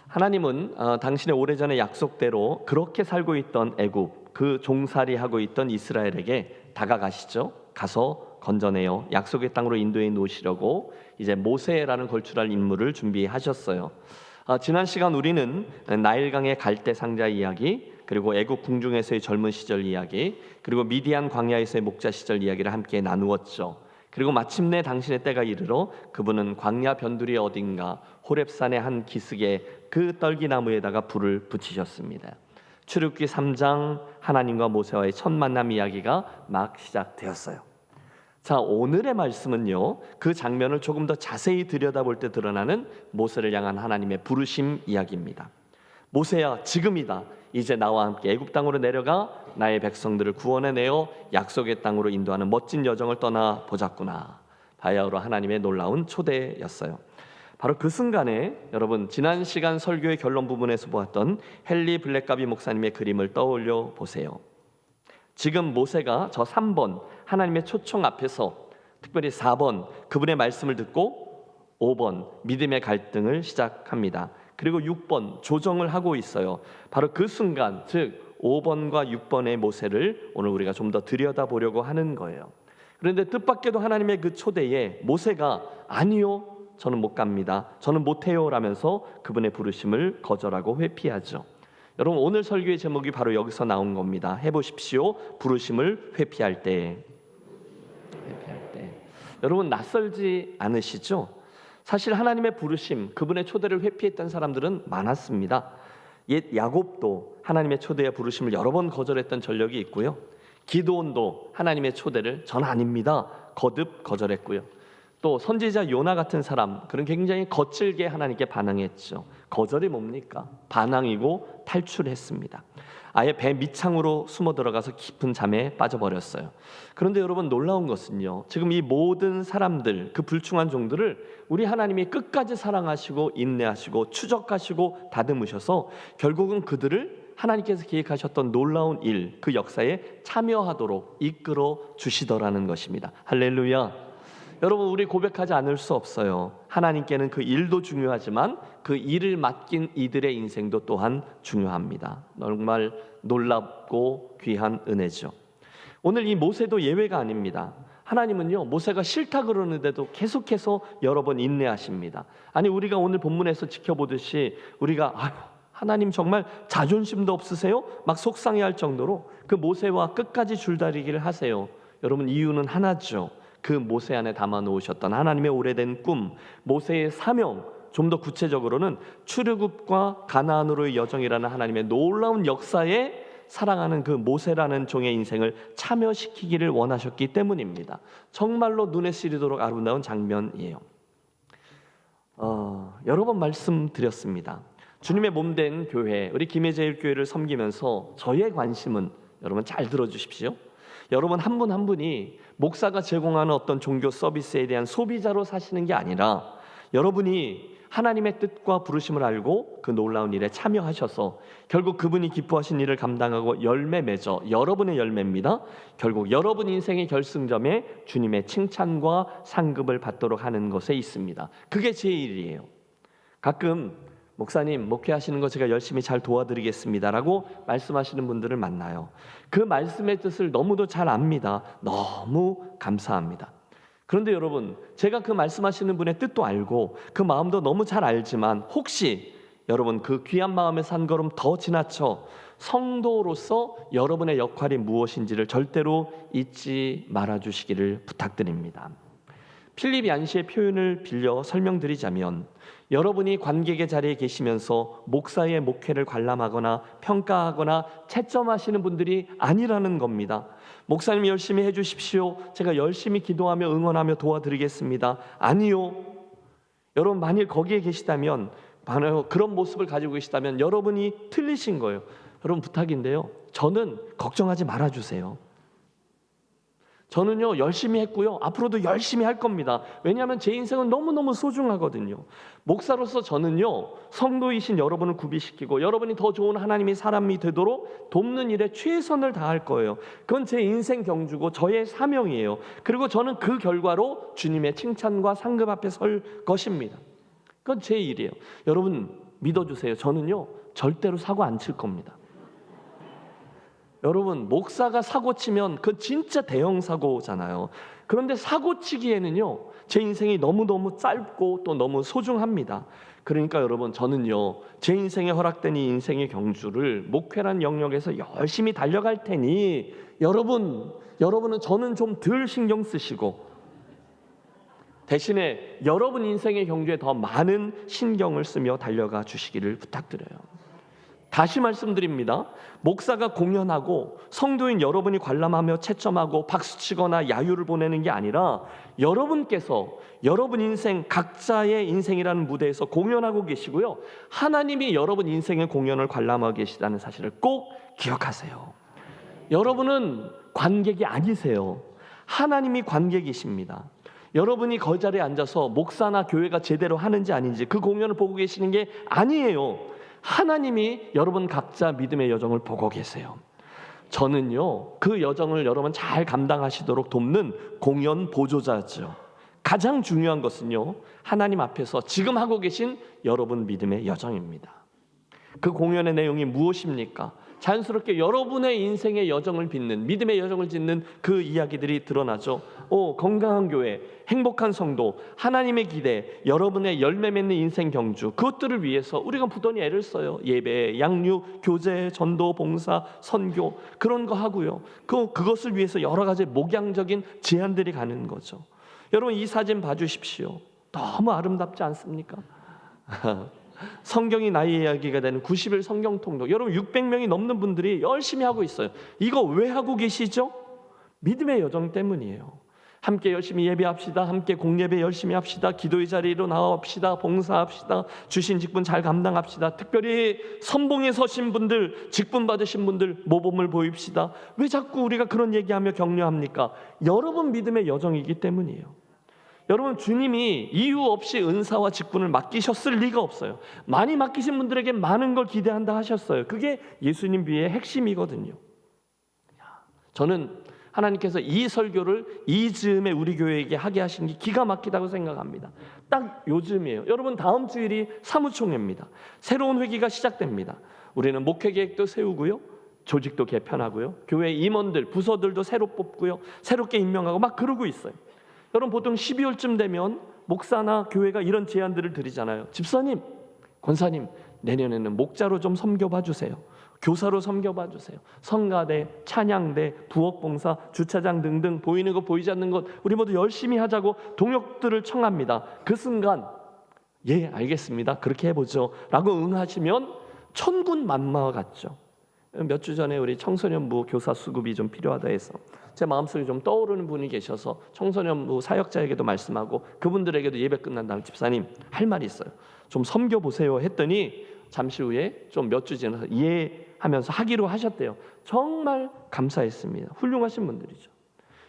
하나님은 당신의 오래전의 약속대로 그렇게 살고 있던 애굽, 그 종살이하고 있던 이스라엘에게 다가가시죠. 가서 건져내어 약속의 땅으로 인도해 놓으시려고 이제 모세라는 걸출할 인물을 준비하셨어요. 지난 시간 우리는 나일강의 갈대 상자 이야기, 그리고 애굽 궁중에서의 젊은 시절 이야기, 그리고 미디안 광야에서의 목자 시절 이야기를 함께 나누었죠. 그리고 마침내 당신의 때가 이르러 그분은 광야 변두리 어딘가 호렙산의 한 기슭에 그 떨기나무에다가 불을 붙이셨습니다. 출애굽기 3장 하나님과 모세와의 첫 만남 이야기가 막 시작되었어요. 자, 오늘의 말씀은요, 그 장면을 조금 더 자세히 들여다볼 때 드러나는 모세를 향한 하나님의 부르심 이야기입니다. 모세야, 지금이다. 이제 나와 함께 애굽 땅으로 내려가 나의 백성들을 구원해내어 약속의 땅으로 인도하는 멋진 여정을 떠나 보자꾸나. 바야흐로 하나님의 놀라운 초대였어요. 바로 그 순간에 여러분, 지난 시간 설교의 결론 부분에서 보았던 헨리 블랙가비 목사님의 그림을 떠올려 보세요. 지금 모세가 저 3번 하나님의 초청 앞에서, 특별히 4번 그분의 말씀을 듣고 5번 믿음의 갈등을 시작합니다. 그리고 6번 조정을 하고 있어요. 바로 그 순간, 즉 5번과 6번의 모세를 오늘 우리가 좀 더 들여다보려고 하는 거예요. 그런데 뜻밖에도 하나님의 그 초대에 모세가 아니요, 저는 못 갑니다, 저는 못해요 라면서 그분의 부르심을 거절하고 회피하죠. 여러분, 오늘 설교의 제목이 바로 여기서 나온 겁니다. 해보십시오. 부르심을 회피할 때. 여러분, 낯설지 않으시죠? 사실 하나님의 부르심, 그분의 초대를 회피했던 사람들은 많았습니다. 옛 야곱도 하나님의 초대와 부르심을 여러 번 거절했던 전력이 있고요. 기드온도 하나님의 초대를 전 아닙니다, 거듭 거절했고요. 또 선지자 요나 같은 사람, 그런 굉장히 거칠게 하나님께 반항했죠. 거절이 뭡니까? 반항이고 탈출했습니다. 아예 배 밑창으로 숨어 들어가서 깊은 잠에 빠져버렸어요. 그런데 여러분, 놀라운 것은요, 지금 이 모든 사람들, 그 불충한 종들을 우리 하나님이 끝까지 사랑하시고 인내하시고 추적하시고 다듬으셔서 결국은 그들을 하나님께서 계획하셨던 놀라운 일, 그 역사에 참여하도록 이끌어 주시더라는 것입니다. 할렐루야. 여러분, 우리 고백하지 않을 수 없어요. 하나님께는 그 일도 중요하지만 그 일을 맡긴 이들의 인생도 또한 중요합니다. 정말 놀랍고 귀한 은혜죠. 오늘 이 모세도 예외가 아닙니다. 하나님은요, 모세가 싫다 그러는데도 계속해서 여러 번 인내하십니다. 아니, 우리가 오늘 본문에서 지켜보듯이 우리가 하나님 정말 자존심도 없으세요? 막 속상해할 정도로 그 모세와 끝까지 줄다리기를 하세요. 여러분, 이유는 하나죠. 그 모세 안에 담아 놓으셨던 하나님의 오래된 꿈, 모세의 사명, 좀 더 구체적으로는 출애굽과 가나안으로의 여정이라는 하나님의 놀라운 역사에 사랑하는 그 모세라는 종의 인생을 참여시키기를 원하셨기 때문입니다. 정말로 눈에 쓰리도록 아름다운 장면이에요. 여러 번 말씀드렸습니다. 주님의 몸된 교회, 우리 김해제일교회를 섬기면서 저의 관심은, 여러분 잘 들어주십시오. 여러분 한 분 한 분이 목사가 제공하는 어떤 종교 서비스에 대한 소비자로 사시는 게 아니라, 여러분이 하나님의 뜻과 부르심을 알고 그 놀라운 일에 참여하셔서 결국 그분이 기뻐하신 일을 감당하고 열매 맺어, 여러분의 열매입니다. 결국 여러분 인생의 결승점에 주님의 칭찬과 상급을 받도록 하는 것에 있습니다. 그게 제 일이에요. 가끔 목사님 목회하시는 거 제가 열심히 잘 도와드리겠습니다라고 말씀하시는 분들을 만나요. 그 말씀의 뜻을 너무도 잘 압니다. 너무 감사합니다. 그런데 여러분, 제가 그 말씀하시는 분의 뜻도 알고 그 마음도 너무 잘 알지만, 혹시 여러분 그 귀한 마음에서 한 걸음 더 지나쳐 성도로서 여러분의 역할이 무엇인지를 절대로 잊지 말아주시기를 부탁드립니다. 필립 얀시의 표현을 빌려 설명드리자면, 여러분이 관객의 자리에 계시면서 목사의 목회를 관람하거나 평가하거나 채점하시는 분들이 아니라는 겁니다. 목사님 열심히 해주십시오, 제가 열심히 기도하며 응원하며 도와드리겠습니다. 아니요. 여러분, 만일 거기에 계시다면, 만약 그런 모습을 가지고 계시다면 여러분이 틀리신 거예요. 여러분, 부탁인데요, 저는 걱정하지 말아주세요. 저는요 열심히 했고요, 앞으로도 열심히 할 겁니다. 왜냐하면 제 인생은 너무너무 소중하거든요. 목사로서 저는요 성도이신 여러분을 구비시키고 여러분이 더 좋은 하나님의 사람이 되도록 돕는 일에 최선을 다할 거예요. 그건 제 인생 경주고 저의 사명이에요. 그리고 저는 그 결과로 주님의 칭찬과 상급 앞에 설 것입니다. 그건 제 일이에요. 여러분 믿어주세요. 저는요 절대로 사고 안 칠 겁니다. 여러분, 목사가 사고 치면 그 진짜 대형 사고잖아요. 그런데 사고 치기에는요 제 인생이 너무너무 짧고 또 너무 소중합니다. 그러니까 여러분, 저는요 제 인생에 허락된 이 인생의 경주를 목회란 영역에서 열심히 달려갈 테니, 여러분은 저는 좀 덜 신경 쓰시고 대신에 여러분 인생의 경주에 더 많은 신경을 쓰며 달려가 주시기를 부탁드려요. 다시 말씀드립니다. 목사가 공연하고 성도인 여러분이 관람하며 채점하고 박수치거나 야유를 보내는 게 아니라, 여러분께서 여러분 인생, 각자의 인생이라는 무대에서 공연하고 계시고요, 하나님이 여러분 인생의 공연을 관람하고 계시다는 사실을 꼭 기억하세요. 여러분은 관객이 아니세요. 하나님이 관객이십니다. 여러분이 그 자리에 앉아서 목사나 교회가 제대로 하는지 아닌지 그 공연을 보고 계시는 게 아니에요. 하나님이 여러분 각자 믿음의 여정을 보고 계세요. 저는요 그 여정을 여러분 잘 감당하시도록 돕는 공연 보조자죠. 가장 중요한 것은요 하나님 앞에서 지금 하고 계신 여러분 믿음의 여정입니다. 그 공연의 내용이 무엇입니까? 자연스럽게 여러분의 인생의 여정을 빚는, 믿음의 여정을 짓는 그 이야기들이 드러나죠. 건강한 교회, 행복한 성도, 하나님의 기대, 여러분의 열매 맺는 인생 경주, 그것들을 위해서 우리가 부단히 애를 써요. 예배, 양육, 교제, 전도, 봉사, 선교, 그런 거 하고요. 그것을 위해서 여러 가지 목양적인 제안들이 가는 거죠. 여러분, 이 사진 봐주십시오. 너무 아름답지 않습니까? 성경이 나의 이야기가 되는 90일 성경 통독, 여러분 600명이 넘는 분들이 열심히 하고 있어요. 이거 왜 하고 계시죠? 믿음의 여정 때문이에요. 함께 열심히 예배합시다. 함께 공예배 열심히 합시다. 기도의 자리로 나와봅시다. 봉사합시다. 주신 직분 잘 감당합시다. 특별히 선봉에 서신 분들, 직분 받으신 분들 모범을 보입시다. 왜 자꾸 우리가 그런 얘기하며 격려합니까? 여러분 믿음의 여정이기 때문이에요. 여러분, 주님이 이유 없이 은사와 직분을 맡기셨을 리가 없어요. 많이 맡기신 분들에게 많은 걸 기대한다 하셨어요. 그게 예수님 비유의 핵심이거든요. 저는 하나님께서 이 설교를 이 즈음에 우리 교회에게 하게 하신 게 기가 막히다고 생각합니다. 딱 요즘이에요. 여러분, 다음 주일이 사무총회입니다. 새로운 회기가 시작됩니다. 우리는 목회 계획도 세우고요, 조직도 개편하고요, 교회 임원들, 부서들도 새로 뽑고요, 새롭게 임명하고 막 그러고 있어요. 여러분, 보통 12월쯤 되면 목사나 교회가 이런 제안들을 드리잖아요. 집사님, 권사님, 내년에는 목자로 좀 섬겨봐 주세요. 교사로 섬겨봐 주세요. 성가대, 찬양대, 부엌봉사, 주차장 등등 보이는 것 보이지 않는 것 우리 모두 열심히 하자고 동역들을 청합니다. 그 순간 예, 알겠습니다, 그렇게 해보죠 라고 응하시면 천군만마와 같죠. 몇 주 전에 우리 청소년부 교사 수급이 좀 필요하다 해서 제 마음속에 좀 떠오르는 분이 계셔서 청소년부 사역자에게도 말씀하고 그분들에게도 예배 끝난 다음 집사님 할 말이 있어요, 좀 섬겨보세요 했더니 잠시 후에 좀 몇 주 지나서 이해하면서 하기로 하셨대요. 정말 감사했습니다. 훌륭하신 분들이죠.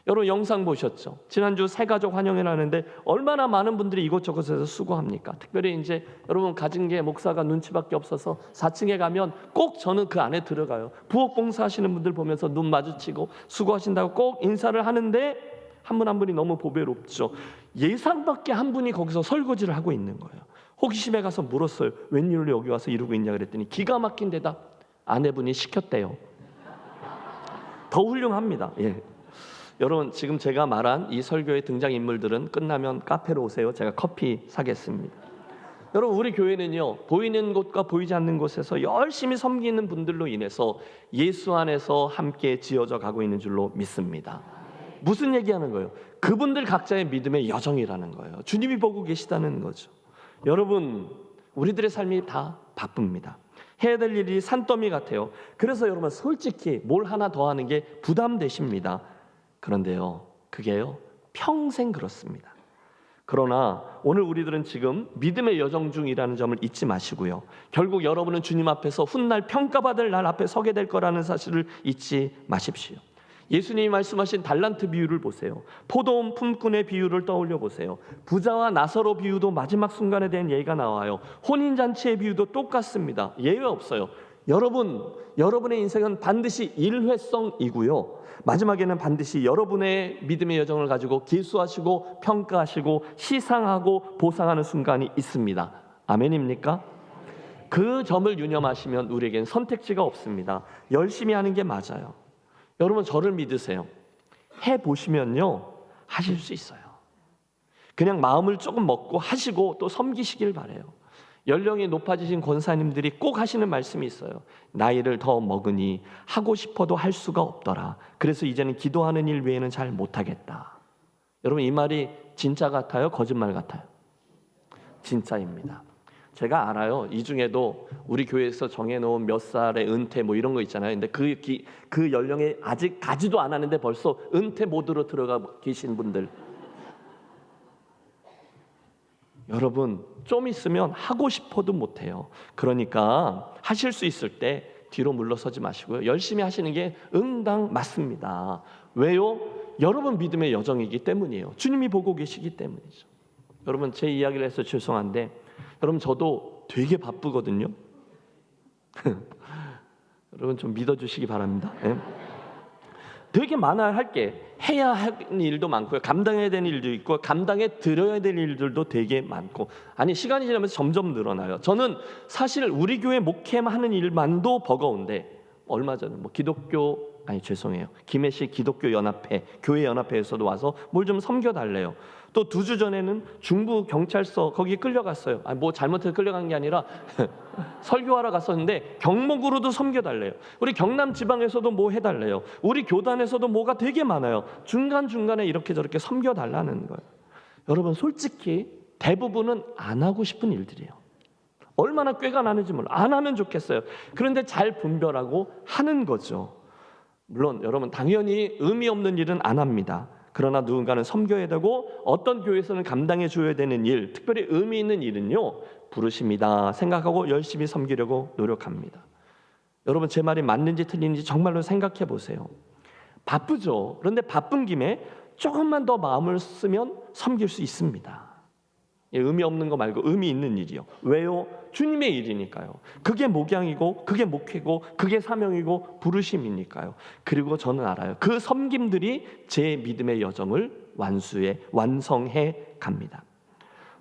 여러분, 영상 보셨죠? 지난주 새가족 환영회를 하는데 얼마나 많은 분들이 이곳저곳에서 수고합니까? 특별히 이제 여러분 가진 게 목사가 눈치밖에 없어서 4층에 가면 꼭 저는 그 안에 들어가요. 부엌 봉사하시는 분들 보면서 눈 마주치고 수고하신다고 꼭 인사를 하는데 한 분 한 분이 너무 보배롭죠. 예상 밖에 한 분이 거기서 설거지를 하고 있는 거예요. 호기심에 가서 물었어요. 웬일로 여기 와서 이러고 있냐 그랬더니 기가 막힌 대답, 아내분이 시켰대요. 더 훌륭합니다. 예. 여러분, 지금 제가 말한 이 설교의 등장인물들은 끝나면 카페로 오세요. 제가 커피 사겠습니다. 여러분, 우리 교회는요, 보이는 곳과 보이지 않는 곳에서 열심히 섬기는 분들로 인해서 예수 안에서 함께 지어져 가고 있는 줄로 믿습니다. 무슨 얘기하는 거예요? 그분들 각자의 믿음의 여정이라는 거예요. 주님이 보고 계시다는 거죠. 여러분, 우리들의 삶이 다 바쁩니다. 해야 될 일이 산더미 같아요. 그래서 여러분, 솔직히 뭘 하나 더 하는 게 부담되십니다. 그런데요, 그게요, 평생 그렇습니다. 그러나 오늘 우리들은 지금 믿음의 여정 중이라는 점을 잊지 마시고요, 결국 여러분은 주님 앞에서 훗날 평가받을 날 앞에 서게 될 거라는 사실을 잊지 마십시오. 예수님이 말씀하신 달란트 비유를 보세요. 포도원 품꾼의 비유를 떠올려 보세요. 부자와 나사로 비유도 마지막 순간에 대한 예가 나와요. 혼인잔치의 비유도 똑같습니다. 예외 없어요. 여러분의 인생은 반드시 일회성이고요, 마지막에는 반드시 여러분의 믿음의 여정을 가지고 기수하시고 평가하시고 시상하고 보상하는 순간이 있습니다. 아멘입니까? 그 점을 유념하시면 우리에겐 선택지가 없습니다. 열심히 하는 게 맞아요. 여러분, 저를 믿으세요. 해보시면요, 하실 수 있어요. 그냥 마음을 조금 먹고 하시고 또 섬기시길 바라요. 연령이 높아지신 권사님들이 꼭 하시는 말씀이 있어요. 나이를 더 먹으니 하고 싶어도 할 수가 없더라. 그래서 이제는 기도하는 일 외에는 잘 못하겠다. 여러분, 이 말이 진짜 같아요? 거짓말 같아요? 진짜입니다. 제가 알아요. 이 중에도 우리 교회에서 정해놓은 몇 살의 은퇴 뭐 이런 거 있잖아요. 근데 그 연령에 아직 가지도 않았는데 벌써 은퇴 모드로 들어가 계신 분들, 여러분, 좀 있으면 하고 싶어도 못해요. 그러니까 하실 수 있을 때 뒤로 물러서지 마시고요, 열심히 하시는 게 응당 맞습니다. 왜요? 여러분 믿음의 여정이기 때문이에요. 주님이 보고 계시기 때문이죠. 여러분, 제 이야기를 해서 죄송한데 여러분, 저도 되게 바쁘거든요. 여러분, 좀 믿어주시기 바랍니다. 네? 되게 많아야 할 게, 해야 하는 일도 많고요, 감당해야 되는 일도 있고 감당해 드려야 될 일들도 되게 많고, 아니 시간이 지나면서 점점 늘어나요. 저는 사실 우리 교회 목회하는 일만도 버거운데, 얼마 전에 김해시 기독교 연합회, 교회 연합회에서도 와서 뭘 좀 섬겨달래요. 또 2주 전에는 중부 경찰서 거기 끌려갔어요. 뭐 잘못해서 끌려간 게 아니라 설교하러 갔었는데 경목으로도 섬겨달래요. 우리 경남 지방에서도 뭐 해달래요. 우리 교단에서도 뭐가 되게 많아요. 중간중간에 이렇게 저렇게 섬겨달라는 거예요. 여러분, 솔직히 대부분은 안 하고 싶은 일들이에요. 얼마나 꾀가 나는지 몰라. 안 하면 좋겠어요. 그런데 잘 분별하고 하는 거죠. 물론 여러분, 당연히 의미 없는 일은 안 합니다. 그러나 누군가는 섬겨야 되고 어떤 교회에서는 감당해 줘야 되는 일, 특별히 의미 있는 일은요, 부르심이다 생각하고 열심히 섬기려고 노력합니다. 여러분, 제 말이 맞는지 틀린지 정말로 생각해 보세요. 바쁘죠. 그런데 바쁜 김에 조금만 더 마음을 쓰면 섬길 수 있습니다. 의미 없는 거 말고 의미 있는 일이요. 왜요? 주님의 일이니까요. 그게 목양이고 그게 목회고 그게 사명이고 부르심이니까요. 그리고 저는 알아요. 그 섬김들이 제 믿음의 여정을 완성해 갑니다.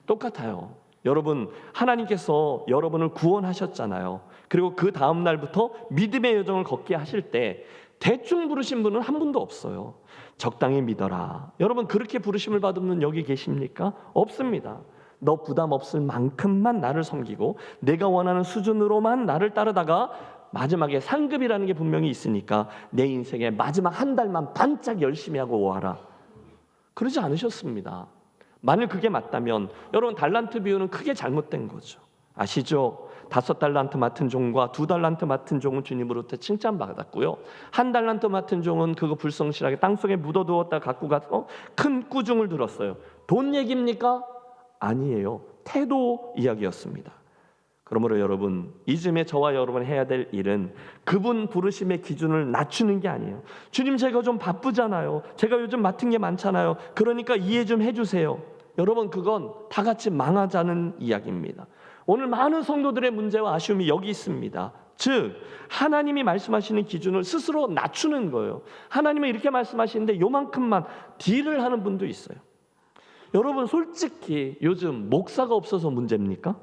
똑같아요. 여러분, 하나님께서 여러분을 구원하셨잖아요. 그리고 그 다음 날부터 믿음의 여정을 걷게 하실 때 대충 부르신 분은 한 분도 없어요. 적당히 믿어라. 여러분, 그렇게 부르심을 받은 분 여기 계십니까? 없습니다. 너 부담 없을 만큼만 나를 섬기고 내가 원하는 수준으로만 나를 따르다가 마지막에 상급이라는 게 분명히 있으니까 내 인생의 마지막 한 달만 반짝 열심히 하고 와라. 그러지 않으셨습니다. 만일 그게 맞다면 여러분, 달란트 비유는 크게 잘못된 거죠. 아시죠? 5달란트 맡은 종과 2달란트 맡은 종은 주님으로부터 칭찬받았고요. 1달란트 맡은 종은 그거 불성실하게 땅속에 묻어두었다 갖고 가서 큰 꾸중을 들었어요. 돈 얘기입니까? 아니에요. 태도 이야기였습니다. 그러므로 여러분, 이쯤에 저와 여러분 해야 될 일은 그분 부르심의 기준을 낮추는 게 아니에요. 주님, 제가 좀 바쁘잖아요. 제가 요즘 맡은 게 많잖아요. 그러니까 이해 좀 해주세요. 여러분, 그건 다 같이 망하자는 이야기입니다. 오늘 많은 성도들의 문제와 아쉬움이 여기 있습니다. 즉, 하나님이 말씀하시는 기준을 스스로 낮추는 거예요. 하나님은 이렇게 말씀하시는데 요만큼만 딜을 하는 분도 있어요. 여러분, 솔직히 요즘 목사가 없어서 문제입니까?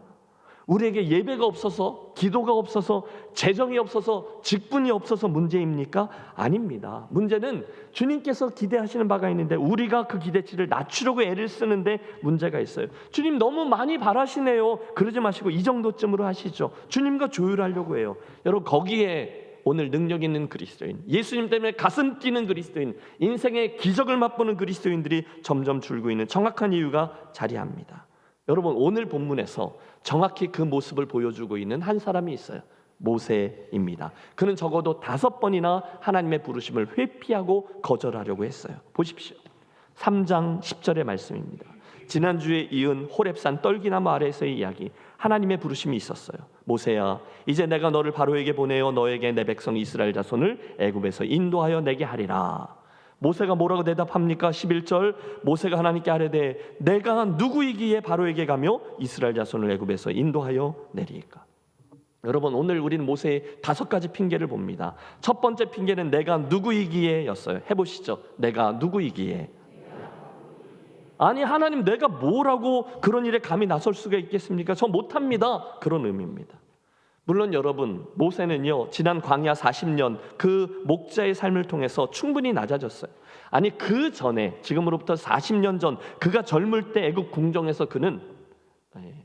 우리에게 예배가 없어서, 기도가 없어서, 재정이 없어서, 직분이 없어서 문제입니까? 아닙니다. 문제는 주님께서 기대하시는 바가 있는데 우리가 그 기대치를 낮추려고 애를 쓰는데 문제가 있어요. 주님 너무 많이 바라시네요. 그러지 마시고 이 정도쯤으로 하시죠. 주님과 조율하려고 해요. 여러분, 거기에 오늘 능력 있는 그리스도인, 예수님 때문에 가슴 뛰는 그리스도인, 인생의 기적을 맛보는 그리스도인들이 점점 줄고 있는 정확한 이유가 자리합니다. 여러분, 오늘 본문에서 정확히 그 모습을 보여주고 있는 한 사람이 있어요. 모세입니다. 그는 적어도 5번이나 하나님의 부르심을 회피하고 거절하려고 했어요. 보십시오. 3장 10절의 말씀입니다. 지난주에 이은 호렙산 떨기나무 아래에서의 이야기, 하나님의 부르심이 있었어요. 모세야, 이제 내가 너를 바로에게 보내어 너에게 내 백성 이스라엘 자손을 애굽에서 인도하여 내게 하리라. 모세가 뭐라고 대답합니까? 11절, 모세가 하나님께 아뢰되 내가 누구이기에 바로에게 가며 이스라엘 자손을 애굽에서 인도하여 내리까? 여러분, 오늘 우리는 모세의 5가지 핑계를 봅니다. 첫 번째 핑계는 내가 누구이기에 였어요. 해보시죠. 내가 누구이기에. 아니, 하나님, 내가 뭐라고 그런 일에 감히 나설 수가 있겠습니까? 저 못합니다. 그런 의미입니다. 물론 여러분, 모세는요, 지난 광야 40년 그 목자의 삶을 통해서 충분히 낮아졌어요. 아니, 그 전에, 지금으로부터 40년 전 그가 젊을 때 애굽 궁정에서 그는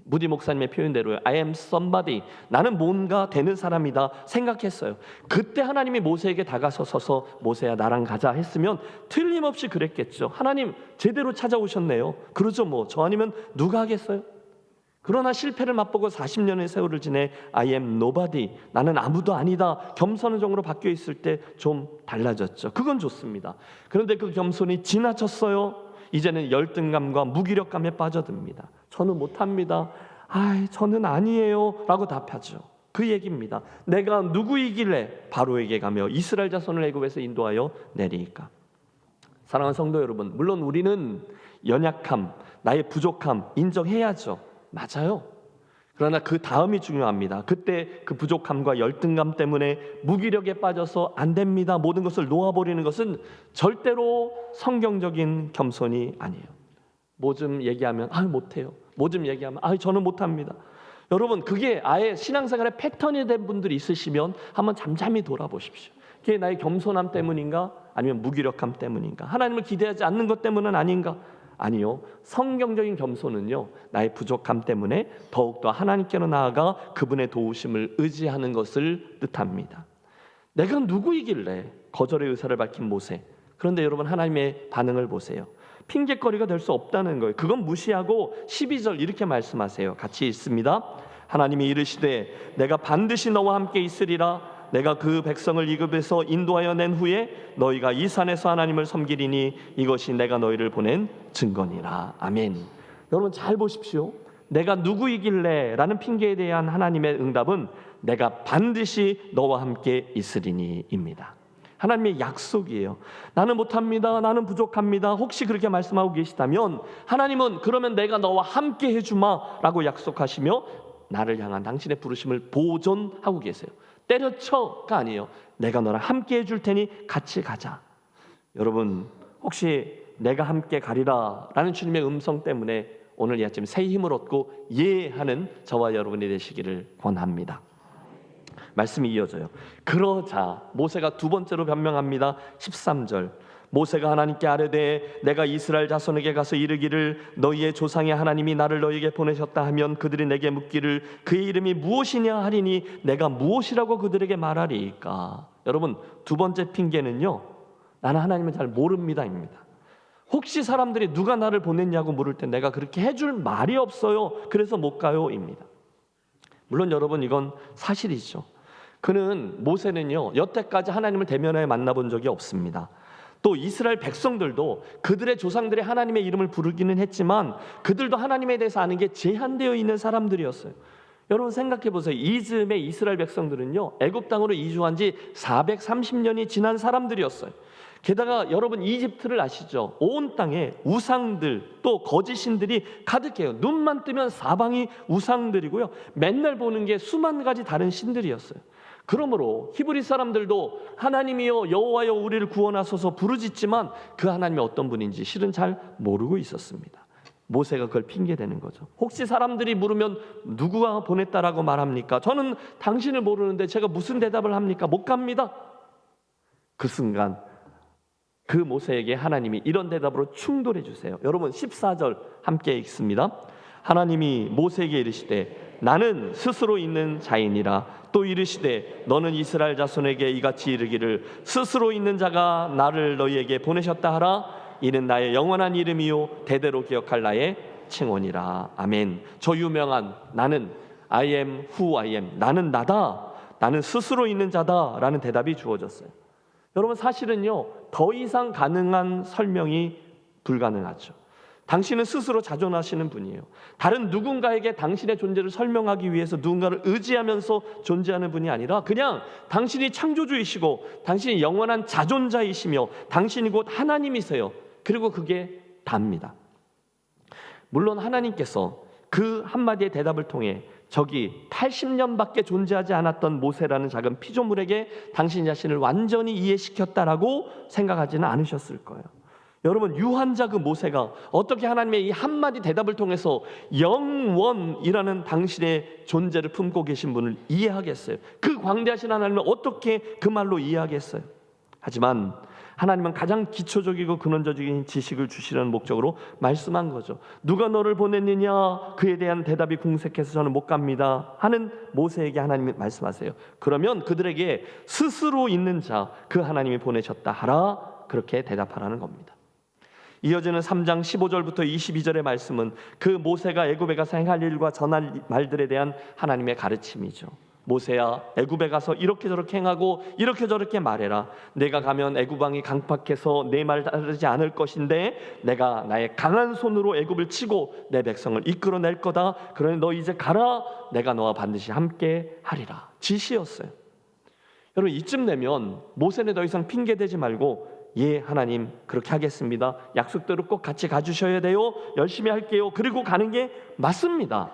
무디 목사님의 표현대로 I am somebody, 나는 뭔가 되는 사람이다 생각했어요. 그때 하나님이 모세에게 다가서서 모세야 나랑 가자 했으면 틀림없이 그랬겠죠. 하나님 제대로 찾아오셨네요. 그러죠. 뭐 저 아니면 누가 하겠어요? 그러나 실패를 맛보고 40년의 세월을 지내 I am nobody, 나는 아무도 아니다, 겸손한 정으로 바뀌어 있을 때 좀 달라졌죠. 그건 좋습니다. 그런데 그 겸손이 지나쳤어요. 이제는 열등감과 무기력감에 빠져듭니다. 저는 못합니다. 저는 아니에요 라고 답하죠. 그 얘기입니다. 내가 누구이길래 바로에게 가며 이스라엘 자손을 애굽에서 인도하여 내리까? 사랑하는 성도 여러분, 물론 우리는 연약함, 나의 부족함 인정해야죠. 맞아요. 그러나 그 다음이 중요합니다. 그때 그 부족함과 열등감 때문에 무기력에 빠져서 안 됩니다, 모든 것을 놓아버리는 것은 절대로 성경적인 겸손이 아니에요. 뭐 좀 얘기하면 못해요. 뭐 좀 얘기하면 저는 못합니다. 여러분, 그게 아예 신앙생활의 패턴이 된 분들이 있으시면 한번 잠잠히 돌아보십시오. 그게 나의 겸손함 때문인가? 아니면 무기력함 때문인가? 하나님을 기대하지 않는 것 때문은 아닌가? 아니요. 성경적인 겸손은요, 나의 부족함 때문에 더욱더 하나님께로 나아가 그분의 도우심을 의지하는 것을 뜻합니다. 내가 누구이길래 거절의 의사를 밝힌 모세. 그런데 여러분, 하나님의 반응을 보세요. 핑계거리가 될 수 없다는 거예요. 그건 무시하고 12절 이렇게 말씀하세요. 같이 읽습니다. 하나님이 이르시되 내가 반드시 너와 함께 있으리라. 내가 그 백성을 이굽에서 인도하여 낸 후에 너희가 이 산에서 하나님을 섬기리니 이것이 내가 너희를 보낸 증거니라. 아멘. 여러분 잘 보십시오. 내가 누구이길래 라는 핑계에 대한 하나님의 응답은 내가 반드시 너와 함께 있으리니 입니다. 하나님의 약속이에요. 나는 못합니다. 나는 부족합니다. 혹시 그렇게 말씀하고 계시다면 하나님은 그러면 내가 너와 함께 해주마 라고 약속하시며 나를 향한 당신의 부르심을 보존하고 계세요. 때려쳐가 아니에요. 내가 너랑 함께 해줄 테니 같이 가자. 여러분 혹시 내가 함께 가리라 라는 주님의 음성 때문에 오늘 이 아침 새 힘을 얻고 예하는 저와 여러분이 되시기를 권합니다. 말씀이 이어져요. 그러자 모세가 두 번째로 변명합니다. 13절 모세가 하나님께 아뢰되 내가 이스라엘 자손에게 가서 이르기를 너희의 조상의 하나님이 나를 너희에게 보내셨다 하면 그들이 내게 묻기를 그의 이름이 무엇이냐 하리니 내가 무엇이라고 그들에게 말하리이까. 여러분 두 번째 핑계는요, 나는 하나님을 잘 모릅니다입니다. 혹시 사람들이 누가 나를 보냈냐고 물을 때 내가 그렇게 해줄 말이 없어요. 그래서 못 가요 입니다. 물론 여러분 이건 사실이죠. 모세는요 여태까지 하나님을 대면하여 만나본 적이 없습니다. 또 이스라엘 백성들도 그들의 조상들의 하나님의 이름을 부르기는 했지만 그들도 하나님에 대해서 아는 게 제한되어 있는 사람들이었어요. 여러분 생각해 보세요. 이즈음의 이스라엘 백성들은요 애굽 땅으로 이주한 지 430년이 지난 사람들이었어요. 게다가 여러분 이집트를 아시죠? 온 땅에 우상들 또 거짓 신들이 가득해요. 눈만 뜨면 사방이 우상들이고요. 맨날 보는 게 수만 가지 다른 신들이었어요. 그러므로 히브리 사람들도 하나님이여 여호와여 우리를 구원하소서 부르짖지만 그 하나님이 어떤 분인지 실은 잘 모르고 있었습니다. 모세가 그걸 핑계대는 거죠. 혹시 사람들이 물으면 누구가 보냈다라고 말합니까? 저는 당신을 모르는데 제가 무슨 대답을 합니까? 못 갑니다. 그 순간 그 모세에게 하나님이 이런 대답으로 충돌해 주세요. 여러분 14절 함께 읽습니다. 하나님이 모세에게 이르시되 나는 스스로 있는 자이니라. 또 이르시되 너는 이스라엘 자손에게 이같이 이르기를 스스로 있는 자가 나를 너희에게 보내셨다 하라. 이는 나의 영원한 이름이요 대대로 기억할 나의 칭언이라. 아멘. 저 유명한 나는 I am who I am, 나는 나다, 나는 스스로 있는 자다 라는 대답이 주어졌어요. 여러분 사실은요 더 이상 가능한 설명이 불가능하죠. 당신은 스스로 자존하시는 분이에요. 다른 누군가에게 당신의 존재를 설명하기 위해서 누군가를 의지하면서 존재하는 분이 아니라 그냥 당신이 창조주이시고 당신이 영원한 자존자이시며 당신이 곧 하나님이세요. 그리고 그게 답니다. 물론 하나님께서 그 한마디의 대답을 통해 저기 80년밖에 존재하지 않았던 모세라는 작은 피조물에게 당신 자신을 완전히 이해시켰다라고 생각하지는 않으셨을 거예요. 여러분 유한자 그 모세가 어떻게 하나님의 이 한마디 대답을 통해서 영원이라는 당신의 존재를 품고 계신 분을 이해하겠어요? 그 광대하신 하나님을 어떻게 그 말로 이해하겠어요? 하지만 하나님은 가장 기초적이고 근원적인 지식을 주시려는 목적으로 말씀한 거죠. 누가 너를 보냈느냐? 그에 대한 대답이 궁색해서 저는 못 갑니다 하는 모세에게 하나님이 말씀하세요. 그러면 그들에게 스스로 있는 자 그 하나님이 보내셨다 하라. 그렇게 대답하라는 겁니다. 이어지는 3장 15절부터 22절의 말씀은 그 모세가 애굽에 가서 행할 일과 전할 말들에 대한 하나님의 가르침이죠. 모세야 애굽에 가서 이렇게 저렇게 행하고 이렇게 저렇게 말해라. 내가 가면 애굽 왕이 강팍해서 내 말 따르지 않을 것인데 내가 나의 강한 손으로 애굽을 치고 내 백성을 이끌어낼 거다. 그러니 너 이제 가라. 내가 너와 반드시 함께 하리라. 지시였어요. 여러분 이쯤 되면 모세는 더 이상 핑계대지 말고 예 하나님 그렇게 하겠습니다. 약속대로 꼭 같이 가주셔야 돼요. 열심히 할게요. 그리고 가는 게 맞습니다.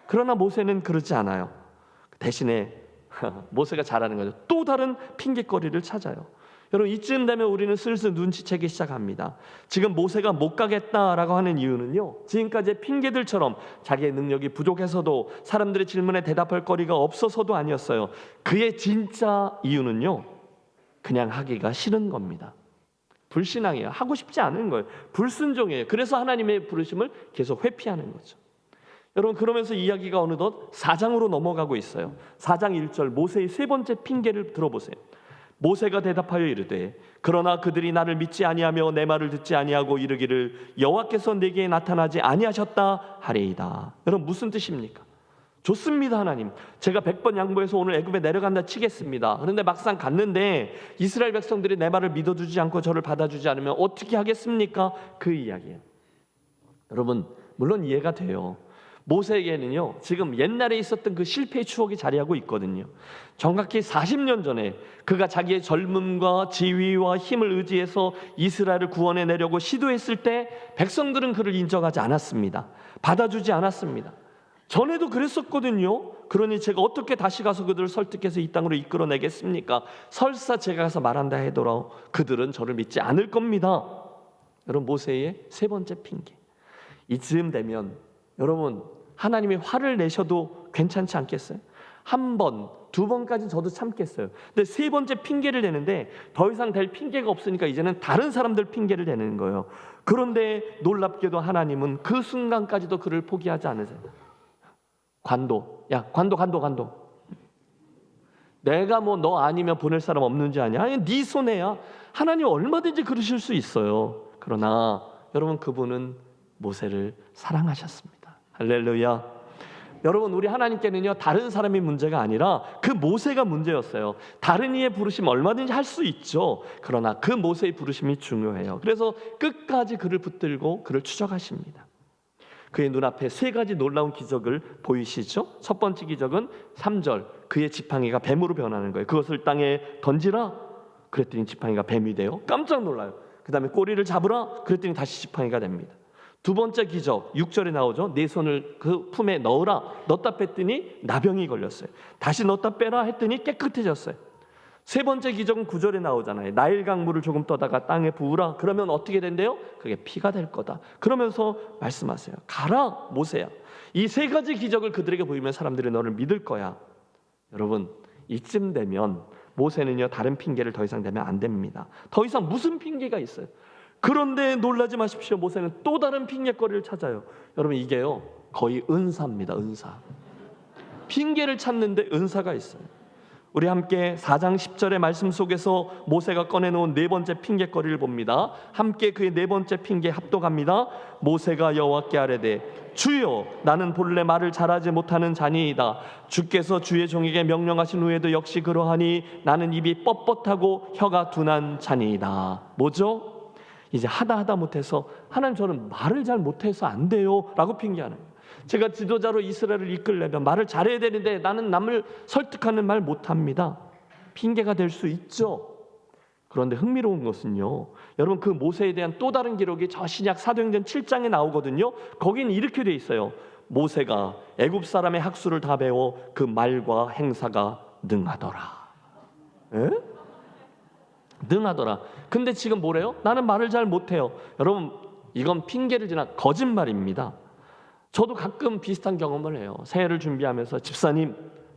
그러나 모세는 그러지 않아요. 대신에 모세가 잘하는 거죠. 또 다른 핑계거리를 찾아요. 여러분 이쯤 되면 우리는 슬슬 눈치채기 시작합니다. 지금 모세가 못 가겠다라고 하는 이유는요 지금까지의 핑계들처럼 자기의 능력이 부족해서도 사람들의 질문에 대답할 거리가 없어서도 아니었어요. 그의 진짜 이유는요 그냥 하기가 싫은 겁니다. 불신앙이에요. 하고 싶지 않은 거예요. 불순종이에요. 그래서 하나님의 부르심을 계속 회피하는 거죠. 여러분 그러면서 이야기가 어느덧 4장으로 넘어가고 있어요. 4장 1절 모세의 세 번째 핑계를 들어보세요. 모세가 대답하여 이르되 그러나 그들이 나를 믿지 아니하며 내 말을 듣지 아니하고 이르기를 여호와께서 내게 나타나지 아니하셨다 하리이다. 여러분 무슨 뜻입니까? 좋습니다 하나님, 제가 100번 양보해서 오늘 애굽에 내려간다 치겠습니다. 그런데 막상 갔는데 이스라엘 백성들이 내 말을 믿어주지 않고 저를 받아주지 않으면 어떻게 하겠습니까? 그 이야기예요. 여러분 물론 이해가 돼요. 모세에게는요, 지금 옛날에 있었던 그 실패의 추억이 자리하고 있거든요. 정확히 40년 전에 그가 자기의 젊음과 지위와 힘을 의지해서 이스라엘을 구원해내려고 시도했을 때 백성들은 그를 인정하지 않았습니다. 받아주지 않았습니다. 전에도 그랬었거든요. 그러니 제가 어떻게 다시 가서 그들을 설득해서 이 땅으로 이끌어내겠습니까? 설사 제가 가서 말한다 해도 그들은 저를 믿지 않을 겁니다. 여러분, 모세의 세 번째 핑계. 이쯤 되면 여러분, 하나님이 화를 내셔도 괜찮지 않겠어요? 한 번, 두 번까지 저도 참겠어요. 근데 세 번째 핑계를 대는데 더 이상 될 핑계가 없으니까 이제는 다른 사람들 핑계를 대는 거예요. 그런데 놀랍게도 하나님은 그 순간까지도 그를 포기하지 않으세요. 관도, 야 관도. 내가 뭐 너 아니면 보낼 사람 없는지 아냐? 아니, 네 손해야. 하나님 얼마든지 그러실 수 있어요. 그러나 여러분, 그분은 모세를 사랑하셨습니다. 할렐루야. 여러분, 우리 하나님께는요, 다른 사람이 문제가 아니라 그 모세가 문제였어요. 다른 이의 부르심 얼마든지 할 수 있죠. 그러나 그 모세의 부르심이 중요해요. 그래서 끝까지 그를 붙들고 그를 추적하십니다. 그의 눈앞에 세 가지 놀라운 기적을 보이시죠? 첫 번째 기적은 3절, 그의 지팡이가 뱀으로 변하는 거예요. 그것을 땅에 던지라. 그랬더니 지팡이가 뱀이 돼요. 깜짝 놀라요. 그 다음에 꼬리를 잡으라. 그랬더니 다시 지팡이가 됩니다. 두 번째 기적 6절에 나오죠. 내 손을 그 품에 넣으라. 넣었다 뺐더니 나병이 걸렸어요. 다시 넣었다 빼라 했더니 깨끗해졌어요. 세 번째 기적은 9절에 나오잖아요. 나일 강물을 조금 떠다가 땅에 부으라. 그러면 어떻게 된대요? 그게 피가 될 거다. 그러면서 말씀하세요. 가라 모세야. 이 세 가지 기적을 그들에게 보이면 사람들이 너를 믿을 거야. 여러분, 이쯤 되면 모세는요, 다른 핑계를 더 이상 대면 안 됩니다. 더 이상 무슨 핑계가 있어요? 그런데 놀라지 마십시오. 모세는 또 다른 핑계거리를 찾아요. 여러분, 이게요, 거의 은사입니다. 은사. 핑계를 찾는데 은사가 있어요. 우리 함께 4장 10절의 말씀 속에서 모세가 꺼내놓은 네 번째 핑계거리를 봅니다. 함께 그의 네 번째 핑계 합독합니다. 모세가 여호와께 아뢰되 주여, 나는 본래 말을 잘하지 못하는 자니이다. 주께서 주의 종에게 명령하신 후에도 역시 그러하니 나는 입이 뻣뻣하고 혀가 둔한 자니이다. 뭐죠? 이제 하다 못해서 하나님, 저는 말을 잘 못해서 안 돼요 라고 핑계하는 거예요. 제가 지도자로 이스라엘을 이끌려면 말을 잘해야 되는데 나는 남을 설득하는 말 못합니다. 핑계가 될 수 있죠. 그런데 흥미로운 것은요, 여러분, 그 모세에 대한 또 다른 기록이 저 신약 사도행전 7장에 나오거든요. 거기는 이렇게 돼 있어요. 모세가 애굽 사람의 학수를 다 배워 그 말과 행사가 능하더라. 에? 능하더라. 근데 지금 뭐래요? 나는 말을 잘 못해요. 여러분, 이건 핑계를 지나 거짓말입니다. 저도 가끔 비슷한 경험을 해요. 새해를 준비하면서 집사님,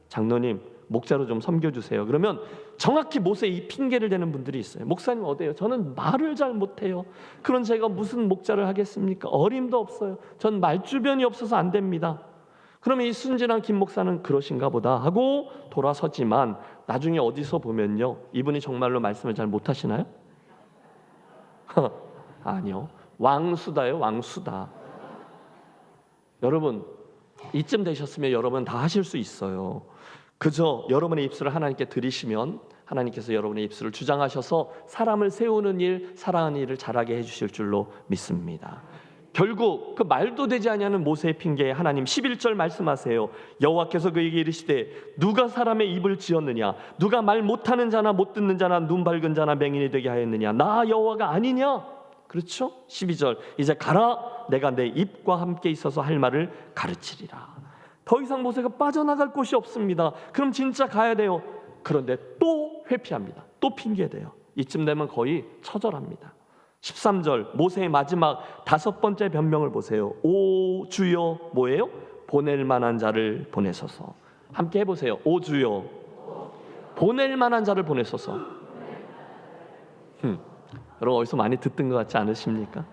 장로님, 목자로 좀 섬겨주세요. 그러면 정확히 모세 이 핑계를 대는 분들이 있어요. 목사님 어때요? 저는 말을 잘 못해요. 그런 제가 무슨 목자를 하겠습니까? 어림도 없어요. 전 말주변이 없어서 안 됩니다. 그러면 이 순진한 김 목사는 그러신가 보다 하고 돌아서지만 나중에 어디서 보면요, 이분이 정말로 말씀을 잘 못하시나요? 아니요, 왕수다요. 왕수다. 여러분, 이쯤 되셨으면 여러분 다 하실 수 있어요. 그저 여러분의 입술을 하나님께 드리시면 하나님께서 여러분의 입술을 주장하셔서 사람을 세우는 일, 사랑하는 일을 잘하게 해주실 줄로 믿습니다. 결국 그 말도 되지 아니하는 모세의 핑계에 하나님 11절 말씀하세요. 여호와께서 그에게 이르시되 누가 사람의 입을 지었느냐? 누가 말 못하는 자나 못 듣는 자나 눈 밝은 자나 맹인이 되게 하였느냐? 나 여호와가 아니냐? 그렇죠? 12절, 이제 가라. 내가 내 입과 함께 있어서 할 말을 가르치리라. 더 이상 모세가 빠져나갈 곳이 없습니다. 그럼 진짜 가야 돼요. 그런데 또 회피합니다. 또 핑계대요. 이쯤 되면 거의 처절합니다. 13절, 모세의 마지막 다섯 번째 변명을 보세요. 오 주여, 뭐예요? 보낼 만한 자를 보내소서. 함께 해보세요. 오 주여, 보낼 만한 자를 보내소서. 여러분, 어디서 많이 듣던 것 같지 않으십니까?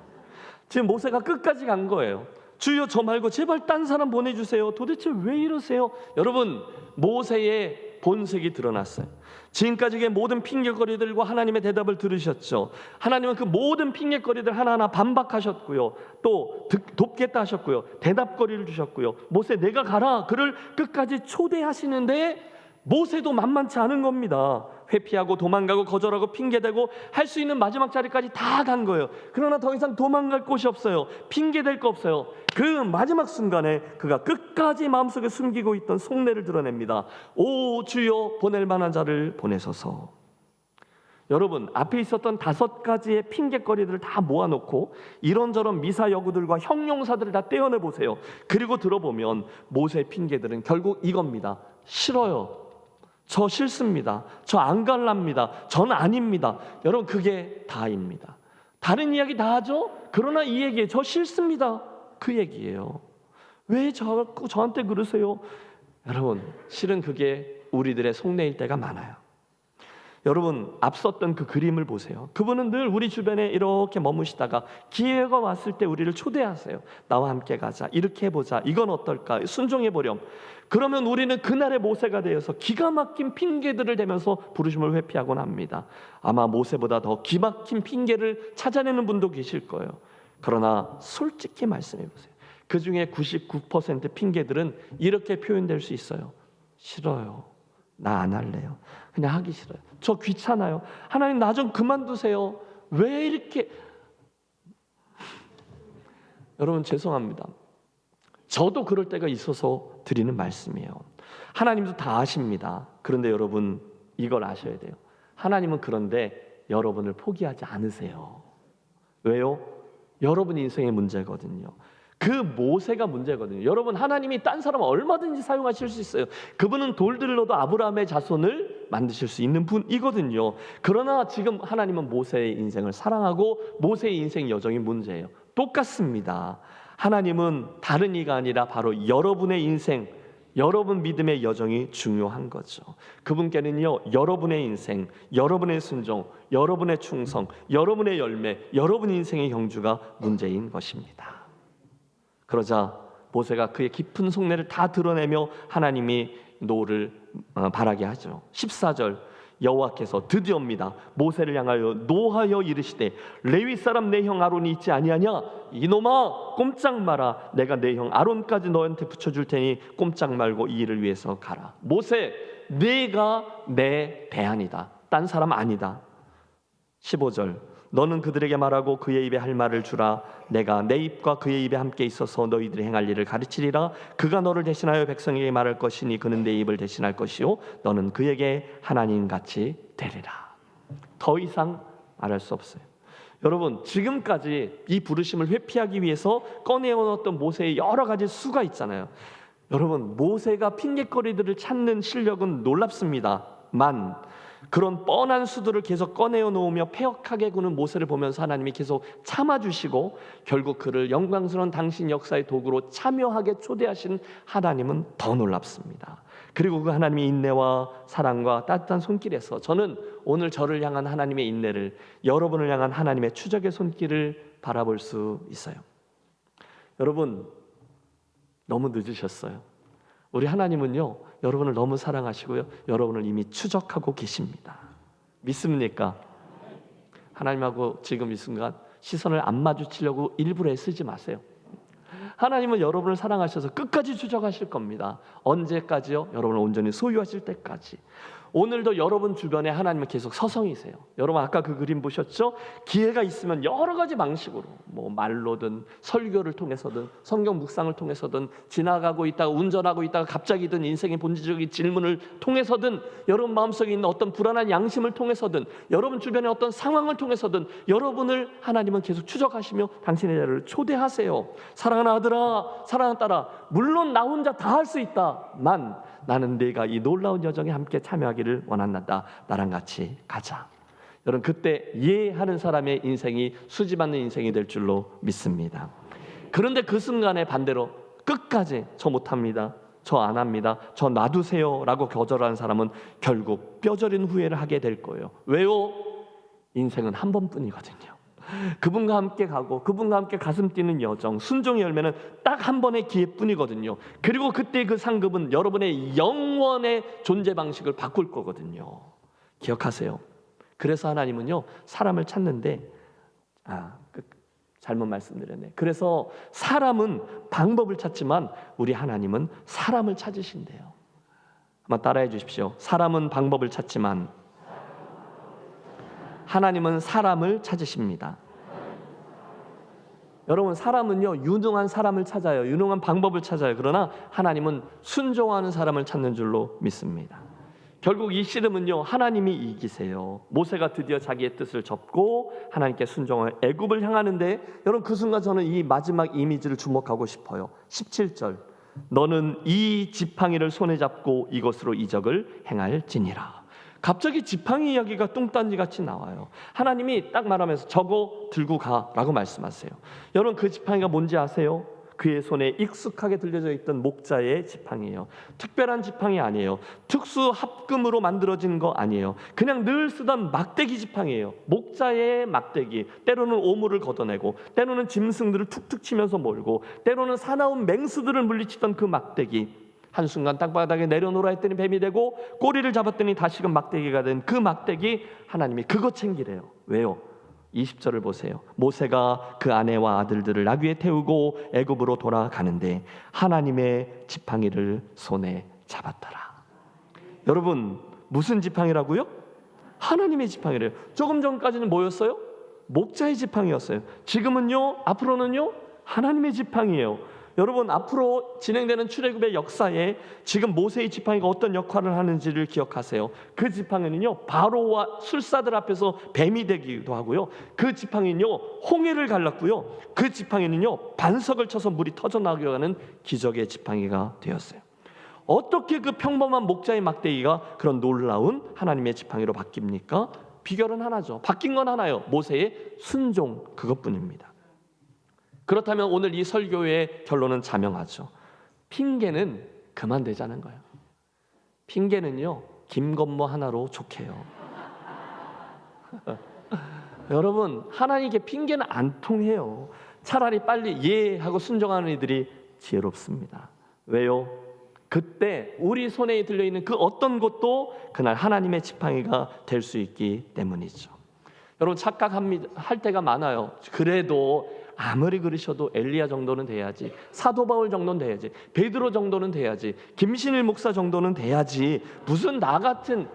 지금 모세가 끝까지 간 거예요. 주여, 저 말고 제발 딴 사람 보내주세요. 도대체 왜 이러세요? 여러분, 모세의 본색이 드러났어요. 지금까지의 모든 핑계거리들과 하나님의 대답을 들으셨죠. 하나님은 그 모든 핑계거리들 하나하나 반박하셨고요, 또 돕겠다 하셨고요, 대답거리를 주셨고요. 모세, 내가 가라. 그를 끝까지 초대하시는데 모세도 만만치 않은 겁니다. 회피하고 도망가고 거절하고 핑계대고 할 수 있는 마지막 자리까지 다 간 거예요. 그러나 더 이상 도망갈 곳이 없어요. 핑계댈 거 없어요. 그 마지막 순간에 그가 끝까지 마음속에 숨기고 있던 속내를 드러냅니다. 오 주여, 보낼 만한 자를 보내소서. 여러분, 앞에 있었던 5가지의 핑계거리들을 다 모아놓고 이런저런 미사여구들과 형용사들을 다 떼어내보세요. 그리고 들어보면 모세의 핑계들은 결국 이겁니다. 싫어요. 저 싫습니다. 저 안 갈랍니다. 전 아닙니다. 여러분, 그게 다입니다. 다른 이야기 다 하죠? 그러나 이 얘기에 저 싫습니다. 그 얘기예요. 왜 자꾸 저한테 그러세요? 여러분, 실은 그게 우리들의 속내일 때가 많아요. 여러분, 앞섰던 그 그림을 보세요. 그분은 늘 우리 주변에 이렇게 머무시다가 기회가 왔을 때 우리를 초대하세요. 나와 함께 가자. 이렇게 해보자. 이건 어떨까? 순종해보렴. 그러면 우리는 그날의 모세가 되어서 기가 막힌 핑계들을 대면서 부르심을 회피하곤 합니다. 아마 모세보다 더 기막힌 핑계를 찾아내는 분도 계실 거예요. 그러나 솔직히 말씀해보세요. 그 중에 99% 핑계들은 이렇게 표현될 수 있어요. 싫어요. 나 안 할래요. 그냥 하기 싫어요. 저 귀찮아요. 하나님, 나 좀 그만두세요. 왜 이렇게... 여러분, 죄송합니다. 저도 그럴 때가 있어서 드리는 말씀이에요. 하나님도 다 아십니다. 그런데 여러분, 이걸 아셔야 돼요. 하나님은 그런데 여러분을 포기하지 않으세요. 왜요? 여러분 인생의 문제거든요. 그 모세가 문제거든요. 여러분, 하나님이 딴 사람 얼마든지 사용하실 수 있어요. 그분은 돌들로도 아브라함의 자손을 만드실 수 있는 분이거든요. 그러나 지금 하나님은 모세의 인생을 사랑하고 모세의 인생 여정이 문제예요. 똑같습니다. 하나님은 다른 이가 아니라 바로 여러분의 인생, 여러분 믿음의 여정이 중요한 거죠. 그분께는요, 여러분의 인생, 여러분의 순종, 여러분의 충성, 여러분의 열매, 여러분 인생의 경주가 문제인 것입니다. 그러자 모세가 그의 깊은 속내를 다 드러내며 하나님이 노를 바라게 하죠. 14절, 여호와께서 드디어입니다. 모세를 향하여 노하여 이르시되 레위 사람 내 형 아론이 있지 아니하냐? 이놈아, 꼼짝 마라. 내가 내 형 아론까지 너한테 붙여줄 테니 꼼짝 말고 이 일을 위해서 가라. 모세, 네가 내 대안이다. 딴 사람 아니다. 15절, 너는 그들에게 말하고 그의 입에 할 말을 주라. 내가 내 입과 그의 입에 함께 있어서 너희들이 행할 일을 가르치리라. 그가 너를 대신하여 백성에게 말할 것이니 그는 내 입을 대신할 것이요 너는 그에게 하나님같이 되리라. 더 이상 말할 수 없어요. 여러분, 지금까지 이 부르심을 회피하기 위해서 꺼내어놨던 모세의 여러 가지 수가 있잖아요. 여러분, 모세가 핑계거리들을 찾는 실력은 놀랍습니다만 그런 뻔한 수들을 계속 꺼내어 놓으며 패역하게 구는 모세를 보면서 하나님이 계속 참아주시고 결국 그를 영광스러운 당신 역사의 도구로 참여하게 초대하신 하나님은 더 놀랍습니다. 그리고 그 하나님의 인내와 사랑과 따뜻한 손길에서 저는 오늘 저를 향한 하나님의 인내를, 여러분을 향한 하나님의 추적의 손길을 바라볼 수 있어요. 여러분, 너무 늦으셨어요. 우리 하나님은요, 여러분을 너무 사랑하시고요, 여러분을 이미 추적하고 계십니다. 믿습니까? 하나님하고 지금 이 순간 시선을 안 마주치려고 일부러 애쓰지 마세요. 하나님은 여러분을 사랑하셔서 끝까지 추적하실 겁니다. 언제까지요? 여러분을 온전히 소유하실 때까지. 오늘도 여러분 주변에 하나님은 계속 서성이세요. 여러분 아까 그 그림 보셨죠? 기회가 있으면 여러 가지 방식으로 뭐 말로든 설교를 통해서든 성경 묵상을 통해서든 지나가고 있다가 운전하고 있다가 갑자기 든 인생의 본질적인 질문을 통해서든 여러분 마음속에 있는 어떤 불안한 양심을 통해서든 여러분 주변의 어떤 상황을 통해서든 여러분을 하나님은 계속 추적하시며 당신의 자리를 초대하세요. 사랑하는 아들아, 사랑하는 딸아, 물론 나 혼자 다 할 수 있다만 나는 네가 이 놀라운 여정에 함께 참여하기를 원한다. 나랑 같이 가자. 여러분 그때 예하는 사람의 인생이 수지받는 인생이 될 줄로 믿습니다. 그런데 그 순간에 반대로 끝까지 저 못합니다, 저 안 합니다, 저 놔두세요 라고 거절하는 사람은 결국 뼈저린 후회를 하게 될 거예요. 왜요? 인생은 한 번뿐이거든요. 그분과 함께 가고 그분과 함께 가슴 뛰는 여정, 순종의 열매는 딱 한 번의 기회뿐이거든요. 그리고 그때 그 상급은 여러분의 영원의 존재 방식을 바꿀 거거든요. 기억하세요. 그래서 하나님은요, 사람을 찾는데 잘못 말씀드렸네. 그래서 사람은 방법을 찾지만 우리 하나님은 사람을 찾으신대요. 한번 따라해 주십시오. 사람은 방법을 찾지만 하나님은 사람을 찾으십니다. 여러분, 사람은요 유능한 사람을 찾아요. 유능한 방법을 찾아요. 그러나 하나님은 순종하는 사람을 찾는 줄로 믿습니다. 결국 이 씨름은요 하나님이 이기세요. 모세가 드디어 자기의 뜻을 접고 하나님께 순종하여 애굽을 향하는데, 여러분 그 순간 저는 이 마지막 이미지를 주목하고 싶어요. 17절, 너는 이 지팡이를 손에 잡고 이것으로 이적을 행할지니라. 갑자기 지팡이 이야기가 뚱딴지같이 나와요. 하나님이 딱 말하면서 저거 들고 가라고 말씀하세요. 여러분 그 지팡이가 뭔지 아세요? 그의 손에 익숙하게 들려져 있던 목자의 지팡이에요. 특별한 지팡이 아니에요. 특수 합금으로 만들어진 거 아니에요. 그냥 늘 쓰던 막대기 지팡이에요. 목자의 막대기. 때로는 오물을 걷어내고, 때로는 짐승들을 툭툭 치면서 몰고, 때로는 사나운 맹수들을 물리치던 그 막대기. 한순간 땅바닥에 내려놓으라 했더니 뱀이 되고, 꼬리를 잡았더니 다시금 막대기가 된 그 막대기, 하나님이 그거 챙기래요. 왜요? 20절을 보세요. 모세가 그 아내와 아들들을 나귀에 태우고 애굽으로 돌아가는데 하나님의 지팡이를 손에 잡았더라. 여러분 무슨 지팡이라고요? 하나님의 지팡이래요. 조금 전까지는 뭐였어요? 목자의 지팡이였어요. 지금은요, 앞으로는요 하나님의 지팡이에요. 여러분 앞으로 진행되는 출애굽의 역사에 지금 모세의 지팡이가 어떤 역할을 하는지를 기억하세요. 그 지팡이는요 바로와 술사들 앞에서 뱀이 되기도 하고요, 그 지팡이는요 홍해를 갈랐고요, 그 지팡이는요 반석을 쳐서 물이 터져나가게 하는 기적의 지팡이가 되었어요. 어떻게 그 평범한 목자의 막대기가 그런 놀라운 하나님의 지팡이로 바뀝니까? 비결은 하나죠. 바뀐 건 하나요. 모세의 순종, 그것뿐입니다. 그렇다면 오늘 이 설교의 결론은 자명하죠. 핑계는 그만 대자는 거예요. 핑계는요 김건모 하나로 족해요. 여러분 하나님께 핑계는 안 통해요. 차라리 빨리 예 하고 순종하는 이들이 지혜롭습니다. 왜요? 그때 우리 손에 들려있는 그 어떤 것도 그날 하나님의 지팡이가 될 수 있기 때문이죠. 여러분 착각할 때가 많아요. 그래도 아무리 그러셔도 엘리야 정도는 돼야지, 사도 바울 정도는 돼야지, 베드로 정도는 돼야지, 김신일 목사 정도는 돼야지, 무슨 나 같은.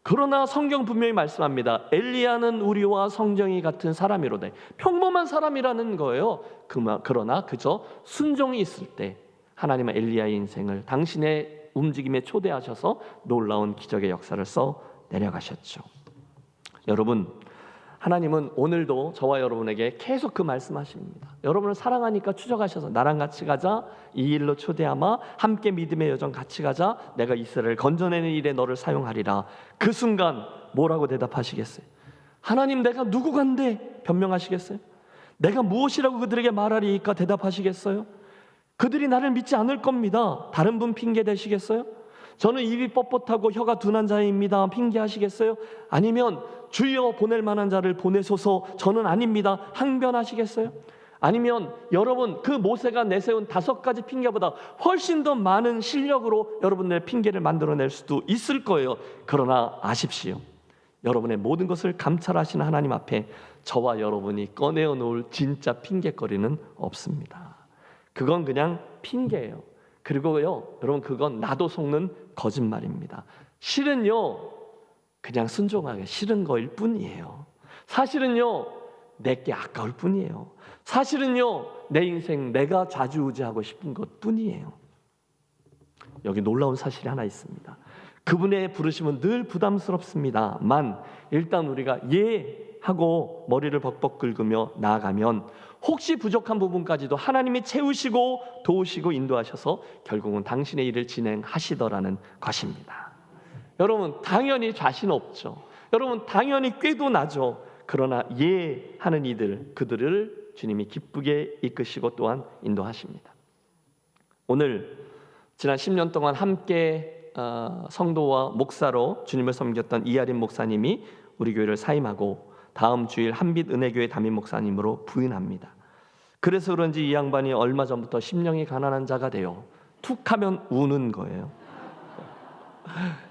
그러나 성경 분명히 말씀합니다. 엘리야는 우리와 성정이 같은 사람이로다. 평범한 사람이라는 거예요. 그러나 그저 순종이 있을 때 하나님은 엘리야의 인생을 당신의 움직임에 초대하셔서 놀라운 기적의 역사를 써 내려가셨죠. 여러분 하나님은 오늘도 저와 여러분에게 계속 그 말씀하십니다. 여러분을 사랑하니까 추적하셔서 나랑 같이 가자, 이 일로 초대하마, 함께 믿음의 여정 같이 가자, 내가 이스라엘을 건져내는 일에 너를 사용하리라. 그 순간 뭐라고 대답하시겠어요? 하나님 내가 누구 간데 변명하시겠어요? 내가 무엇이라고 그들에게 말하리까 대답하시겠어요? 그들이 나를 믿지 않을 겁니다. 다른 분 핑계 대시겠어요? 저는 입이 뻣뻣하고 혀가 둔한 자입니다. 핑계하시겠어요? 아니면 주여 보낼 만한 자를 보내소서, 저는 아닙니다. 항변하시겠어요? 아니면 여러분 그 모세가 내세운 5가지 핑계보다 훨씬 더 많은 실력으로 여러분의 핑계를 만들어낼 수도 있을 거예요. 그러나 아십시오. 여러분의 모든 것을 감찰하시는 하나님 앞에 저와 여러분이 꺼내어 놓을 진짜 핑계거리는 없습니다. 그건 그냥 핑계예요. 그리고요 여러분 그건 나도 속는 거짓말입니다. 실은요 그냥 순종하기 싫은 거일 뿐이에요. 사실은요 내게 아까울 뿐이에요. 사실은요 내 인생 내가 좌지우지하고 싶은 것 뿐이에요. 여기 놀라운 사실이 하나 있습니다. 그분의 부르심은 늘 부담스럽습니다만 일단 우리가 예 하고 머리를 벅벅 긁으며 나아가면 혹시 부족한 부분까지도 하나님이 채우시고 도우시고 인도하셔서 결국은 당신의 일을 진행하시더라는 것입니다. 여러분 당연히 자신 없죠. 여러분 당연히 꾀도 나죠. 그러나 예 하는 이들, 그들을 주님이 기쁘게 이끄시고 또한 인도하십니다. 오늘 지난 10년 동안 함께 성도와 목사로 주님을 섬겼던 이하림 목사님이 우리 교회를 사임하고 다음 주일 한빛 은혜교회 담임 목사님으로 부임합니다. 그래서 그런지 이 양반이 얼마 전부터 심령이 가난한 자가 돼요. 툭하면 우는 거예요.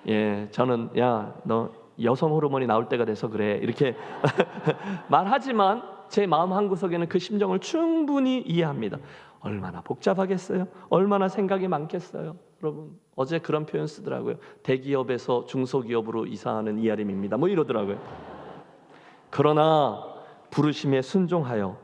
예, 저는 야, 너 여성 호르몬이 나올 때가 돼서 그래 이렇게 말하지만 제 마음 한구석에는 그 심정을 충분히 이해합니다. 얼마나 복잡하겠어요? 얼마나 생각이 많겠어요? 여러분 어제 그런 표현 쓰더라고요. 대기업에서 중소기업으로 이사하는 이하림입니다. 뭐 이러더라고요. 그러나 부르심에 순종하여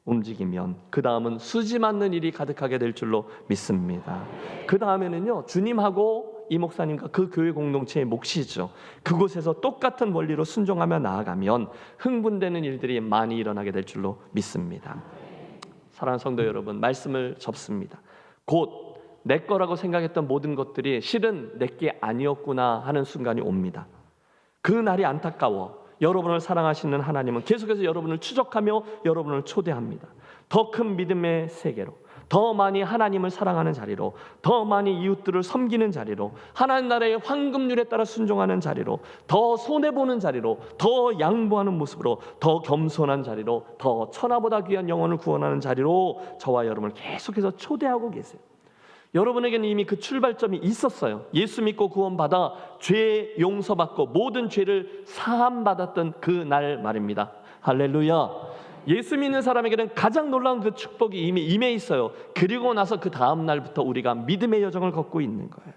움직이면 그 다음은 수지 맞는 일이 가득하게 될 줄로 믿습니다. 그 다음에는요, 주님하고 이 목사님과 그 교회 공동체의 몫이죠. 그곳에서 똑같은 원리로 순종하며 나아가면 흥분되는 일들이 많이 일어나게 될 줄로 믿습니다. 사랑하는 성도 여러분, 말씀을 접습니다. 곧 내 거라고 생각했던 모든 것들이 실은 내 게 아니었구나 하는 순간이 옵니다. 그 날이 안타까워. 여러분을 사랑하시는 하나님은 계속해서 여러분을 추적하며 여러분을 초대합니다. 더 큰 믿음의 세계로, 더 많이 하나님을 사랑하는 자리로, 더 많이 이웃들을 섬기는 자리로, 하나님 나라의 황금률에 따라 순종하는 자리로, 더 손해보는 자리로, 더 양보하는 모습으로, 더 겸손한 자리로, 더 천하보다 귀한 영혼을 구원하는 자리로 저와 여러분을 계속해서 초대하고 계세요. 여러분에게는 이미 그 출발점이 있었어요. 예수 믿고 구원받아 죄 용서받고 모든 죄를 사함받았던 그 날 말입니다. 할렐루야. 예수 믿는 사람에게는 가장 놀라운 그 축복이 이미 임해 있어요. 그리고 나서 그 다음 날부터 우리가 믿음의 여정을 걷고 있는 거예요.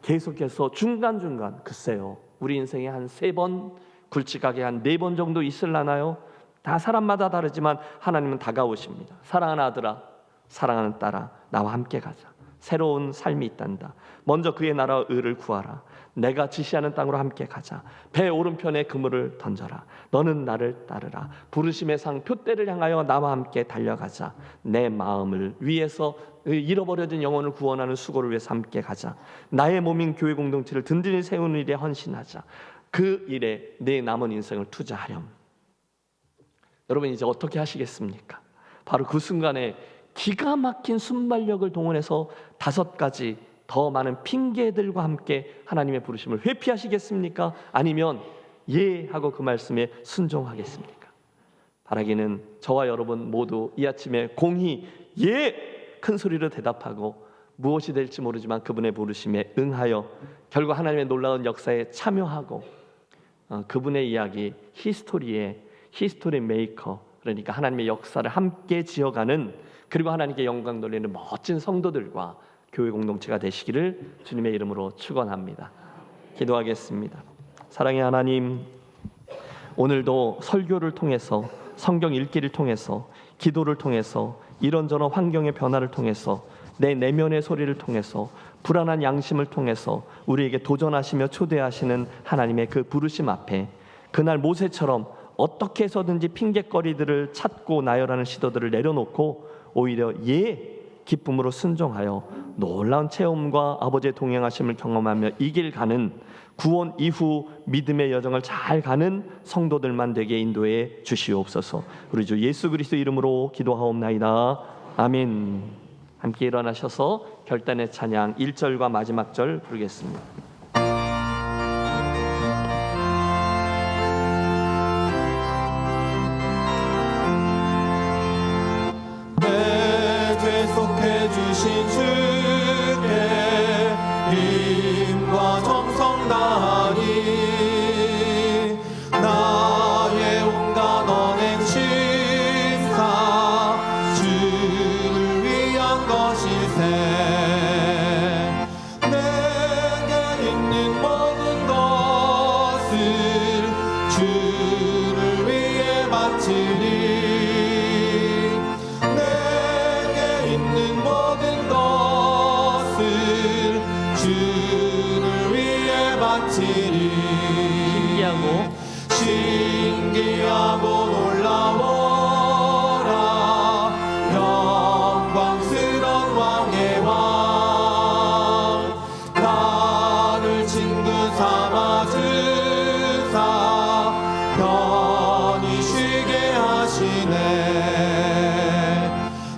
계속해서 중간중간 글쎄요, 우리 인생에 한 3번, 굵직하게 한 4번 정도 있을라나요? 다 사람마다 다르지만 하나님은 다가오십니다. 사랑하는 아들아, 사랑하는 딸아, 나와 함께 가자. 새로운 삶이 있단다. 먼저 그의 나라와 의를 구하라. 내가 지시하는 땅으로 함께 가자. 배 오른편에 그물을 던져라. 너는 나를 따르라. 부르심의 상 표대를 향하여 나와 함께 달려가자. 내 마음을 위해서 잃어버려진 영혼을 구원하는 수고를 위해서 함께 가자. 나의 몸인 교회 공동체를 든든히 세우는 일에 헌신하자. 그 일에 내 남은 인생을 투자하렴. 여러분 이제 어떻게 하시겠습니까? 바로 그 순간에 기가 막힌 순발력을 동원해서 5가지 더 많은 핑계들과 함께 하나님의 부르심을 회피하시겠습니까? 아니면 예 하고 그 말씀에 순종하겠습니까? 바라기는 저와 여러분 모두 이 아침에 공히 예 큰 소리로 대답하고 무엇이 될지 모르지만 그분의 부르심에 응하여 결국 하나님의 놀라운 역사에 참여하고 그분의 이야기 히스토리 메이커, 그러니까 하나님의 역사를 함께 지어가는, 그리고 하나님께 영광 돌리는 멋진 성도들과 교회 공동체가 되시기를 주님의 이름으로 축원합니다. 기도하겠습니다. 사랑의 하나님, 오늘도 설교를 통해서, 성경 읽기를 통해서, 기도를 통해서, 이런저런 환경의 변화를 통해서, 내 내면의 소리를 통해서, 불안한 양심을 통해서 우리에게 도전하시며 초대하시는 하나님의 그 부르심 앞에 그날 모세처럼 어떻게 해서든지 핑계거리들을 찾고 나열하는 시도들을 내려놓고 오히려 기쁨으로 순종하여 놀라운 체험과 아버지의 동행하심을 경험하며 이 길 가는, 구원 이후 믿음의 여정을 잘 가는 성도들만 되게 인도해 주시옵소서. 우리 주 예수 그리스도 이름으로 기도하옵나이다. 아멘. 함께 일어나셔서 결단의 찬양 1절과 마지막 절 부르겠습니다. 주신 주께 힘과 정성 다하니 나의 온갖 언행 심사 주를 위한 것이세. 내게 있는 모든 것을 주를 위해 바치리. 신기하고 놀라워라. 영광스러운 왕의 왕, 나를 친구 삼아 주사 편히 쉬게 하시네.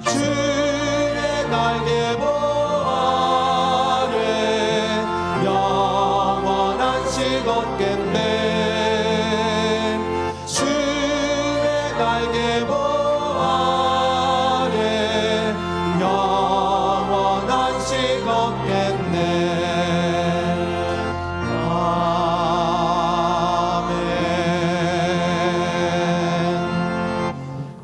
주의 날개보 아래 영원한 식 얻겠네.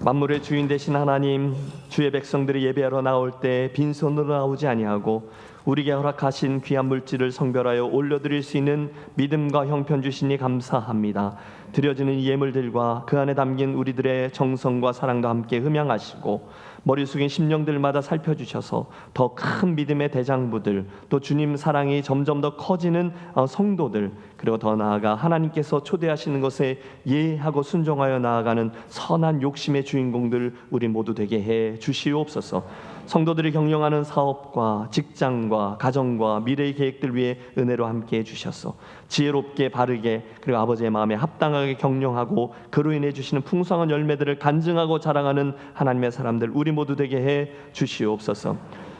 만물의 주인 되신 하나님, 주의 백성들이 예배하러 나올 때 빈손으로 나오지 아니하고 우리에게 허락하신 귀한 물질을 성별하여 올려드릴 수 있는 믿음과 형편 주시니 감사합니다. 드려지는 이 예물들과 그 안에 담긴 우리들의 정성과 사랑도 함께 흠양하시고 머리 숙인 심령들마다 살펴주셔서 더 큰 믿음의 대장부들, 또 주님 사랑이 점점 더 커지는 성도들, 그리고 더 나아가 하나님께서 초대하시는 것에 예하고 순종하여 나아가는 선한 욕심의 주인공들 우리 모두 되게 해 주시옵소서. 성도들이 경영하는 사업과 직장과 가정과 미래의 계획들 위해 은혜로 함께 해주셔서 지혜롭게 바르게 그리고 아버지의 마음에 합당하게 경영하고 그로 인해 주시는 풍성한 열매들을 간증하고 자랑하는 하나님의 사람들 우리 모두 되게 해 주시옵소서.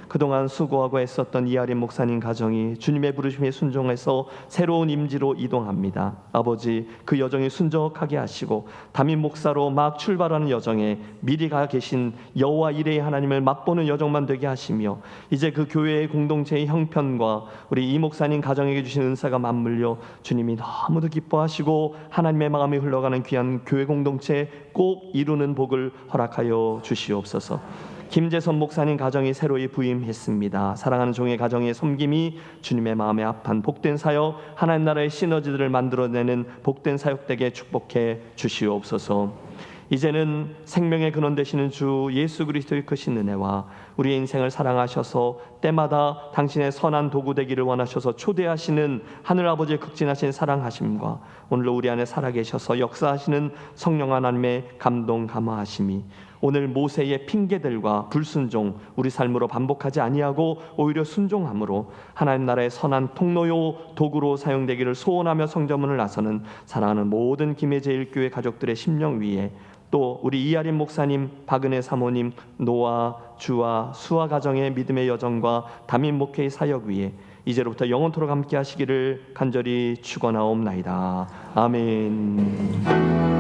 그동안 수고하고 애썼던 이하림 목사님 가정이 주님의 부르심에 순종해서 새로운 임지로 이동합니다. 아버지, 그 여정이 순적하게 하시고 담임 목사로 막 출발하는 여정에 미리 가 계신 여호와 이레의 하나님을 맛보는 여정만 되게 하시며 이제 그 교회의 공동체의 형편과 우리 이 목사님 가정에게 주신 은사가 맞물려 주님이 너무도 기뻐하시고 하나님의 마음이 흘러가는 귀한 교회 공동체 꼭 이루는 복을 허락하여 주시옵소서. 김재선 목사님 가정이 새로이 부임했습니다. 사랑하는 종의 가정의 섬김이 주님의 마음에 합한 복된 사역, 하나님 나라의 시너지들을 만들어내는 복된 사역되게 축복해 주시옵소서. 이제는 생명의 근원 되시는 주 예수 그리스도의 크신 은혜와 우리의 인생을 사랑하셔서 때마다 당신의 선한 도구 되기를 원하셔서 초대하시는 하늘 아버지의 극진하신 사랑하심과 오늘도 우리 안에 살아계셔서 역사하시는 성령 하나님의 감동 감화하심이 오늘 모세의 핑계들과 불순종 우리 삶으로 반복하지 아니하고 오히려 순종함으로 하나님 나라의 선한 통로요 도구로 사용되기를 소원하며 성전문을 나서는 사랑하는 모든 김해제일교회 가족들의 심령 위에 또 우리 이하림 목사님, 박은혜 사모님, 노아, 주아, 수아 가정의 믿음의 여정과 담임 목회의 사역 위에 이제로부터 영원토록 함께 하시기를 간절히 축원하옵나이다. 아멘.